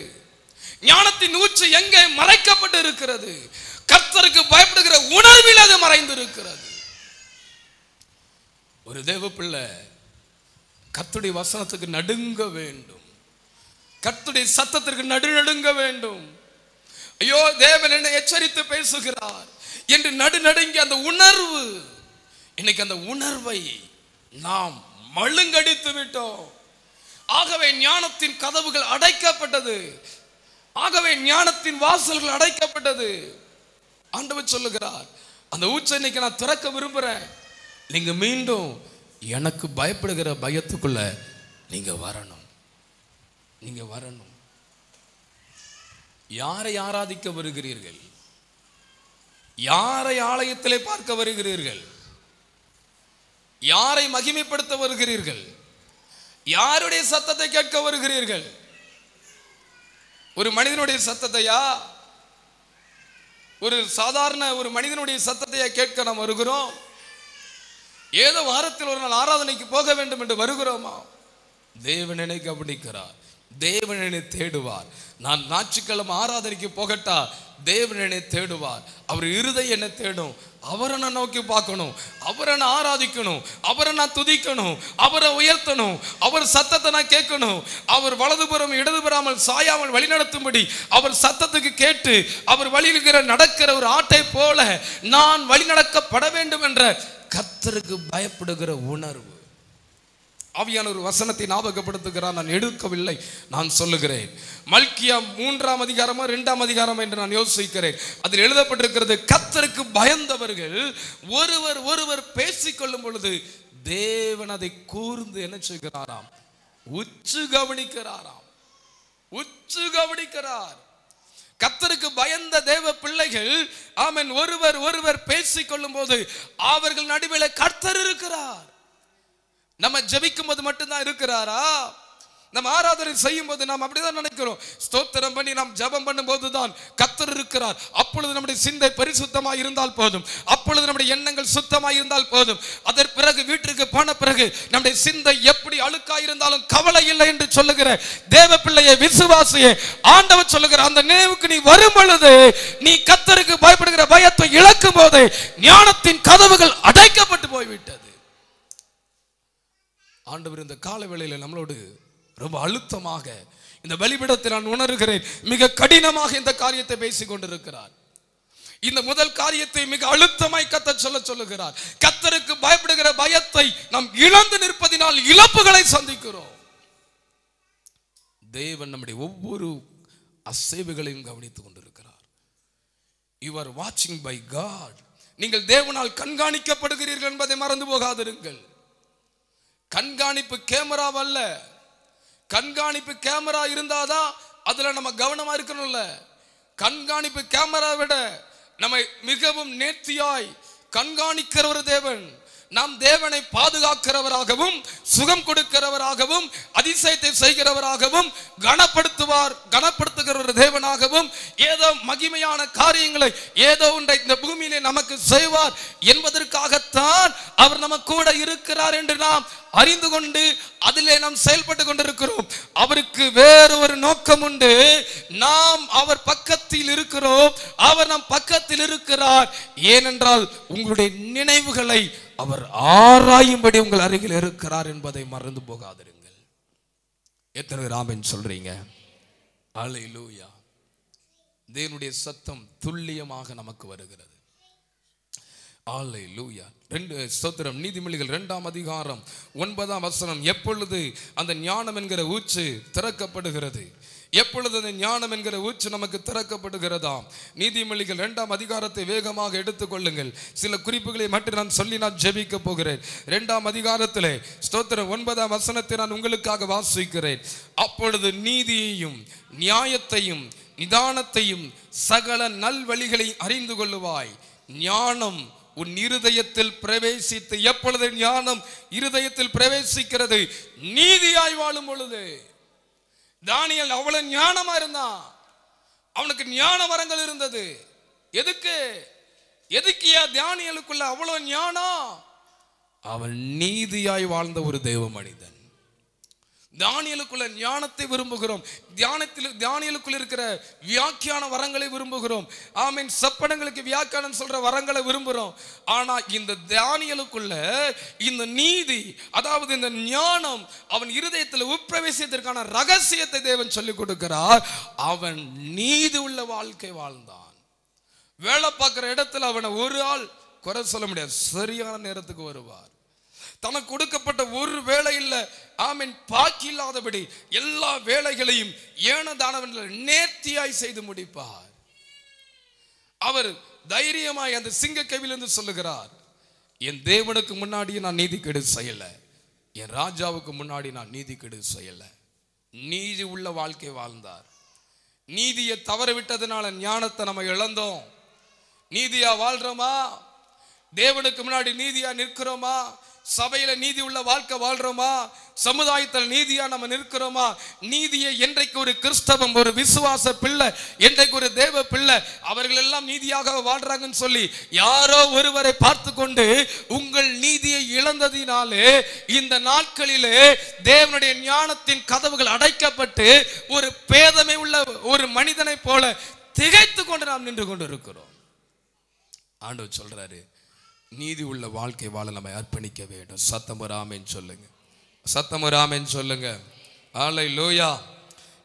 ஞானத்தின் ஊற்று எங்கே மறைக்கப்பட்டு இருக்கிறது? கர்த்தருக்கு பயப்படுகிற உணர்வில் அது மறைந்திருக்கிறது. ஒரு தேவ பிள்ளை கர்த்தருடைய வசனத்துக்கு நடுங்க வேண்டும். கர்த்தருடைய சத்தத்திற்கு நடுநடுங்க வேண்டும். ஐயோ, தேவன் என்னை எச்சரித்து பேசுகிறார் என்று நடுநடுங்கி அந்த உணர்வு, இன்னைக்கு அந்த உணர்வை நாம் மழுங்கடித்து விட்டோம். ஆகவே ஞானத்தின் கதவுகள் அடைக்கப்பட்டது. ஆகவே ஞானத்தின் வாசல்கள் அடைக்கப்பட்டது. ஆண்டவர் சொல்லுகிறார், அந்த ஊற்றை இன்னைக்கு நான் திறக்க விரும்புறேன். நீங்க மீண்டும் எனக்கு பயப்படுகிற பயத்துக்குள்ள நீங்க வரணும். நீங்க வரணும். யாரை ஆராதிக்க வருகிறீர்கள்? யாரை ஆலயத்திலே பார்க்க வருகிறீர்கள்? யாரை மகிமைப்படுத்த வருகிறீர்கள்? யாருடைய சத்தத்தை கேட்க வருகிறீர்கள்? ஒரு மனிதனுடைய சத்தத்தையா? ஒரு சாதாரண ஒரு மனிதனுடைய சத்தத்தையா கேட்க நாம் வருகிறோம்? ஏதோ வாரத்தில் ஒரு நாள் ஆராதனைக்கு போக வேண்டும் என்று வருகிறோமா? தேவன் என்னை கவனிக்கிறார், தேவன் என்னை தேடுவார். நான் ஞாயிற்றுக்கிழமை ஆராதனைக்கு போகட்டா, தேவன் என்னை தேடுவார். அவர் இருதயம் என்னை தேடும். அவரை நான் நோக்கி பார்க்கணும், அவரை நான் ஆராதிக்கணும், அவரை நான் துதிக்கணும், அவரை உயர்த்தணும், அவர் சத்தத்தை நான் கேட்கணும். அவர் வலதுபுறம் இடதுபுறாமல் சாயாமல் வழி நடத்தும்படி அவர் சத்தத்துக்கு கேட்டு அவர் வழியில் நடக்கிற ஒரு ஆட்டை போல நான் வழி நடக்கப்பட வேண்டும் என்ற கர்த்தருக்கு பயப்படுகிற உணர்வு. ஆவியான ஒரு வசனத்தை ஞாபகப்படுத்துகிறார், நான் எடுக்கவில்லை, நான் சொல்லுகிறேன். மல்கியா 3ஆம் அதிகாரமா 2ஆம் அதிகாரமா என்று நான் யோசிக்கிறேன். அதில் எழுதப்பட்டிருக்கிறது, கர்த்தருக்கு பயந்தவர்கள் ஒருவர் ஒருவர் பேசிக்கொள்ளும் பொழுது தேவன் அதை கூர்ந்து என்ன செய்கிறாராம்? உற்று கவனிக்கிறாராம். உற்று கவனிக்கிறார். கர்த்தருக்கு பயந்த தேவ பிள்ளைகள் ஆமென் ஒருவர் ஒருவர் பேசிக்கொள்ளும் போது அவர்கள் நடுவில் கர்த்தர் இருக்கிறார். நம்ம ஜெபிக்கும் போது மட்டும்தான் இருக்கிறாரா? நம்ம ஆராதனை செய்யும் போது நாம் அப்படிதான் நினைக்கிறோம். ஸ்தோத்திரம் பண்ணி நாம் ஜெபம் பண்ணும் போதுதான் கர்த்தர் இருக்கிறார். அப்பொழுது நம்முடைய சிந்தை பரிசுத்தமாக இருந்தால் போதும், அப்பொழுது நம்முடைய எண்ணங்கள் சுத்தமாக இருந்தால் போதும். அதற்கு பிறகு வீட்டிற்கு போன பிறகு நம்முடைய சிந்தை எப்படி அழுக்காய் இருந்தாலும் கவலை இல்லை என்று சொல்லுகிற தேவ பிள்ளையை, விசுவாசியே, ஆண்டவர் சொல்லுகிற அந்த நினைவுக்கு நீ வரும் பொழுது, நீ கர்த்தருக்கு பயப்படுகிற பயத்தை இழக்கும் போது ஞானத்தின் கதவுகள் அடைக்கப்பட்டு போய்விட்டது. ஆண்டவர் இந்த கால வேளையில நம்மளோடு ரொம்ப அழுத்தமாக இந்த பலிபீடத்தில் நான் உணர்கிறேன், மிக கடினமாக இந்த காரியத்தை பேசிக் கொண்டிருக்கிறார். இந்த முதல் காரியத்தை மிக அழுத்தமாய் கர்த்தர் சொல்லுகிறார். கர்த்தருக்கு பயப்படுகிற பயத்தை நாம் இழந்து நிற்பதினால் இழப்புகளை சந்திக்கிறோம். தேவன் நம்முடைய ஒவ்வொரு அசைவுகளையும் கவனித்துக் கொண்டிருக்கிறார். You are watching by God. நீங்கள் தேவனால் கண்காணிக்கப்படுகிறீர்கள் என்பதை மறந்து போகாதிருங்கள். கண்காணிப்பு கேமராவல்ல. கண்காணிப்பு கேமரா இருந்தாதான் அதுல நம்ம கவனமா இருக்கணும்ல. கண்காணிப்பு கேமரா விட நம்மை மிகவும் நேர்த்தியாய் கண்காணிக்கிற ஒரு தேவன். நாம் தேவனை பாதுகாக்கிறவராகவும் சுகம் கொடுக்கிறவராகவும் அதிசயத்தை செய்கிறவராகவும் கனப்படுத்துகிற ஒரு தேவனாகவும் ஏதோ மகிமையான காரியங்களை ஏதோ ஒன்றை இந்த பூமியிலே நமக்கு செய்வார் என்பதற்காகத்தான் அவர் நம்ம கூட இருக்கிறார் என்று நாம் அறிந்து கொண்டு அதிலே நாம் செயல்பட்டு கொண்டிருக்கிறோம். அவருக்கு வேறு ஒரு நோக்கம் உண்டு. நாம் அவர் பக்கத்தில் இருக்கிறோம், அவர் நம் பக்கத்தில் இருக்கிறார். ஏனென்றால் உங்களுடைய நினைவுகளை அவர் ஆராயும்படி உங்கள் அருகில் இருக்கிறார் என்பதை மறந்து போகாதிருங்கள். எத்தனை ஆமென் சொல்றீங்க? அல்லேலூயா. தேவனுடைய சத்தம் துல்லியமாக நமக்கு வருகிறது. அல்லேலூயா. ஸ்தோத்திரம். நீதிமொழிகள் 2ஆம் அதிகாரம் 9ஆம் வசனம். எப்பொழுது அந்த ஞானம் என்கிற ஊற்று திறக்கப்படுகிறது, எப்பொழுது அந்த ஞானம் என்கிற ஊற்று நமக்கு திறக்கப்படுகிறதாம். நீதிமொழிகள் 2ஆம் அதிகாரத்தை வேகமாக எடுத்துக்கொள்ளுங்கள். சில குறிப்புகளை மட்டும் நான் சொல்லி நான் ஜெபிக்க போகிறேன். 2ஆம் அதிகாரத்திலே ஸ்தோத்திரம் 9ஆம் வசனத்தை நான் உங்களுக்காக வாசிக்கிறேன். அப்பொழுது நீதியையும் நியாயத்தையும் நிதானத்தையும் சகல நல்வழிகளை அறிந்து கொள்ளுவாய். ஞானம் உன் இருதயத்தில் பிரவேசித்து, எப்பொழுது ஞானம் இருதயத்தில் பிரவேசிக்கிறது? நீதியாய் வாழும் பொழுது. தானியேல் அவ்வளவு ஞானமா இருந்தான். அவனுக்கு ஞான வரங்கள் இருந்தது. எதுக்கு தானியேலுக்குள்ள அவ்வளவு ஞானம்? அவன் நீதியாய் வாழ்ந்த ஒரு தேவ மனிதன். தானியேலுக்குள்ள ஞானத்தை விரும்புகிறோம். தானியேலுக்குள்ள இருக்கிற வியாக்கியான வரங்களை விரும்புகிறோம். ஆமீன். சப்பனங்களுக்கு வியாக்கியானம் சொல்ற வரங்களை விரும்புகிறோம். ஆனா இந்த தானியேலுக்குள்ள இந்த நீதி, அதாவது இந்த ஞானம் அவன் இருதயத்தில் உட்பிரவேசியதற்கான ரகசியத்தை தேவன் சொல்லிக் கொடுக்கிறார். அவன் நீதி உள்ள வாழ்க்கை வாழ்ந்தான். வேலை பார்க்கிற இடத்துல அவனை ஒரு ஆள் குறை சொல்ல முடியாது. சரியான நேரத்துக்கு வருவார். தனக்கு கொடுக்கப்பட்ட ஒரு வேலை இல்லை, ஆமீன், பாக்கி இல்லாதபடி எல்லா வேலைகளையும் ஏனதானவர்கள் நேர்த்தியாய் செய்து முடிப்பார். அவர் தைரியமாய் அந்த சிங்கக்கவிலிருந்து சொல்லுகிறார், என் தேவனுக்கு முன்னாடியே நான் நீதிகேடு செய்யல, என் ராஜாவுக்கு முன்னாடி நான் நீதிகேடு செய்யல. நீதி உள்ள வாழ்க்கை வாழ்ந்தார். நீதியை தவறவிட்டதுனால ஞானத்தை நம்ம இழந்தோம். நீதியா வாழ்றோமா? தேவனுக்கு முன்னாடி நீதியா நிற்கிறோமா? சபையில நீதி உள்ள வாழ்க்கை வாழ்றோமா? சமுதாயத்தில் நீதியா நம்ம நிற்கிறோமா? நீதியை என்றைக்கு ஒரு கிறிஸ்தவம், ஒரு விசுவாச பிள்ளை, என்றைக்கு ஒரு தேவ பிள்ளை அவர்கள் எல்லாம் நீதியாக வாழ்றாங்கன்னு சொல்லி யாரோ ஒருவரை பார்த்து கொண்டு உங்கள் நீதியை இழந்ததினாலே இந்த நாட்களிலே தேவனுடைய ஞானத்தின் கதவுகள் அடைக்கப்பட்டு ஒரு பேதமை உள்ள ஒரு மனிதனை போல திகைத்து கொண்டு நாம் நின்று கொண்டு இருக்கிறோம். ஆண்டவர் சொல்றாரு, நீதி உள்ள வாழ்க்கை வாழ நம்ம அர்ப்பணிக்க வேண்டும். சத்தம் ஒரு ஆமென் சொல்லுங்க, சத்தம் ஒரு ஆமென் சொல்லுங்க. அல்லேலூயா.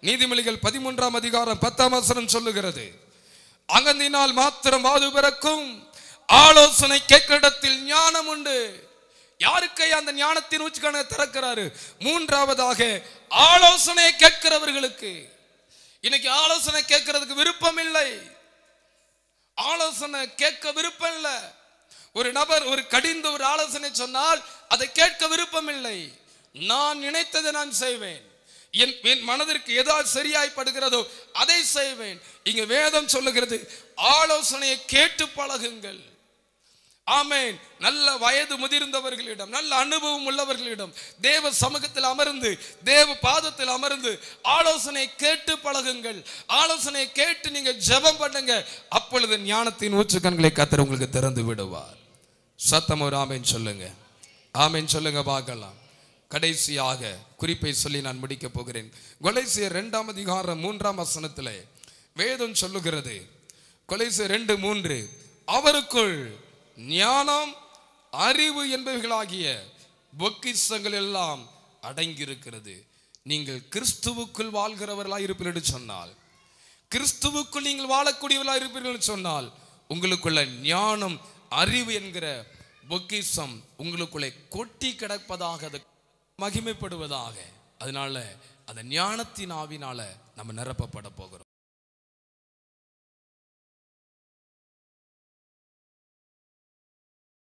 நீதிமொழிகள் 13ஆம் அதிகாரம் 10ஆம் வசனம் சொல்லுகிறது, அகந்தினால் மாத்திரம் வாது பிறக்கும், ஆலோசனை கேட்கிற இடத்தில் ஞானம் உண்டு. யாருக்கு அந்த ஞானத்தின் உச்சிக்கான திறக்கிறாரு? மூன்றாவதாக ஆலோசனை கேட்கிறவர்களுக்கு. இன்னைக்கு ஆலோசனை கேட்கிறதுக்கு விருப்பம் இல்லை, ஆலோசனை கேட்க விருப்பம் இல்லை. ஒரு நபர் ஒரு கடிந்த ஒரு ஆலோசனை சொன்னால் அதை கேட்க விருப்பம் இல்லை. நான் நினைத்ததை நான் செய்வேன், என் மனதிற்கு ஏதாவது சரியாய்ப்படுகிறதோ அதை செய்வேன். இங்க வேதம் சொல்லுகிறது, ஆலோசனையை கேட்டு பழகுங்கள். ஆமென். நல்ல வயது முதிர்ந்தவர்களிடம், நல்ல அனுபவம் உள்ளவர்களிடம் தேவ சமூகத்தில் அமர்ந்து, தேவ பாதத்தில் அமர்ந்து ஆலோசனை கேட்டு பழகுங்கள். ஆலோசனை கேட்டு நீங்க ஜெபம் பண்ணுங்க. அப்பொழுது ஞானத்தின் ஊற்றுக்கண்களை கர்த்தர் உங்களுக்கு திறந்து விடுவார். சத்தம் ஒரு ஆமென் சொல்லுங்க, ஆமென் சொல்லுங்க பார்க்கலாம். கடைசியாக குறிப்பை சொல்லி நான் முடிக்க போகிறேன். கொலைசியர் 2ஆம் அதிகாரம் 3ஆம் வசனத்தில் வேதம் சொல்லுகிறது, கொலைசியர் 2:3, அவருக்குள் ஞானம் அறிவு என்பவைகளாகிய பொக்கிஷங்கள் எல்லாம் அடங்கியிருக்கிறது. நீங்கள் கிறிஸ்துவுக்குள் வாழ்கிறவர்களாக இருப்பீர்கள் என்று சொன்னால், கிறிஸ்துவுக்குள் நீங்கள் வாழக்கூடியவர்களாக இருப்பீர்கள் என்று சொன்னால், உங்களுக்குள்ள ஞானம் அறிவு என்கிற பொக்கிஷம் உங்களுக்குள்ளே கொட்டி கிடப்பதாக, அது மகிமைப்படுவதாக. அதனால அந்த ஞானத்தின் ஆவினால நம்ம நிரப்பப்பட போகிறோம்.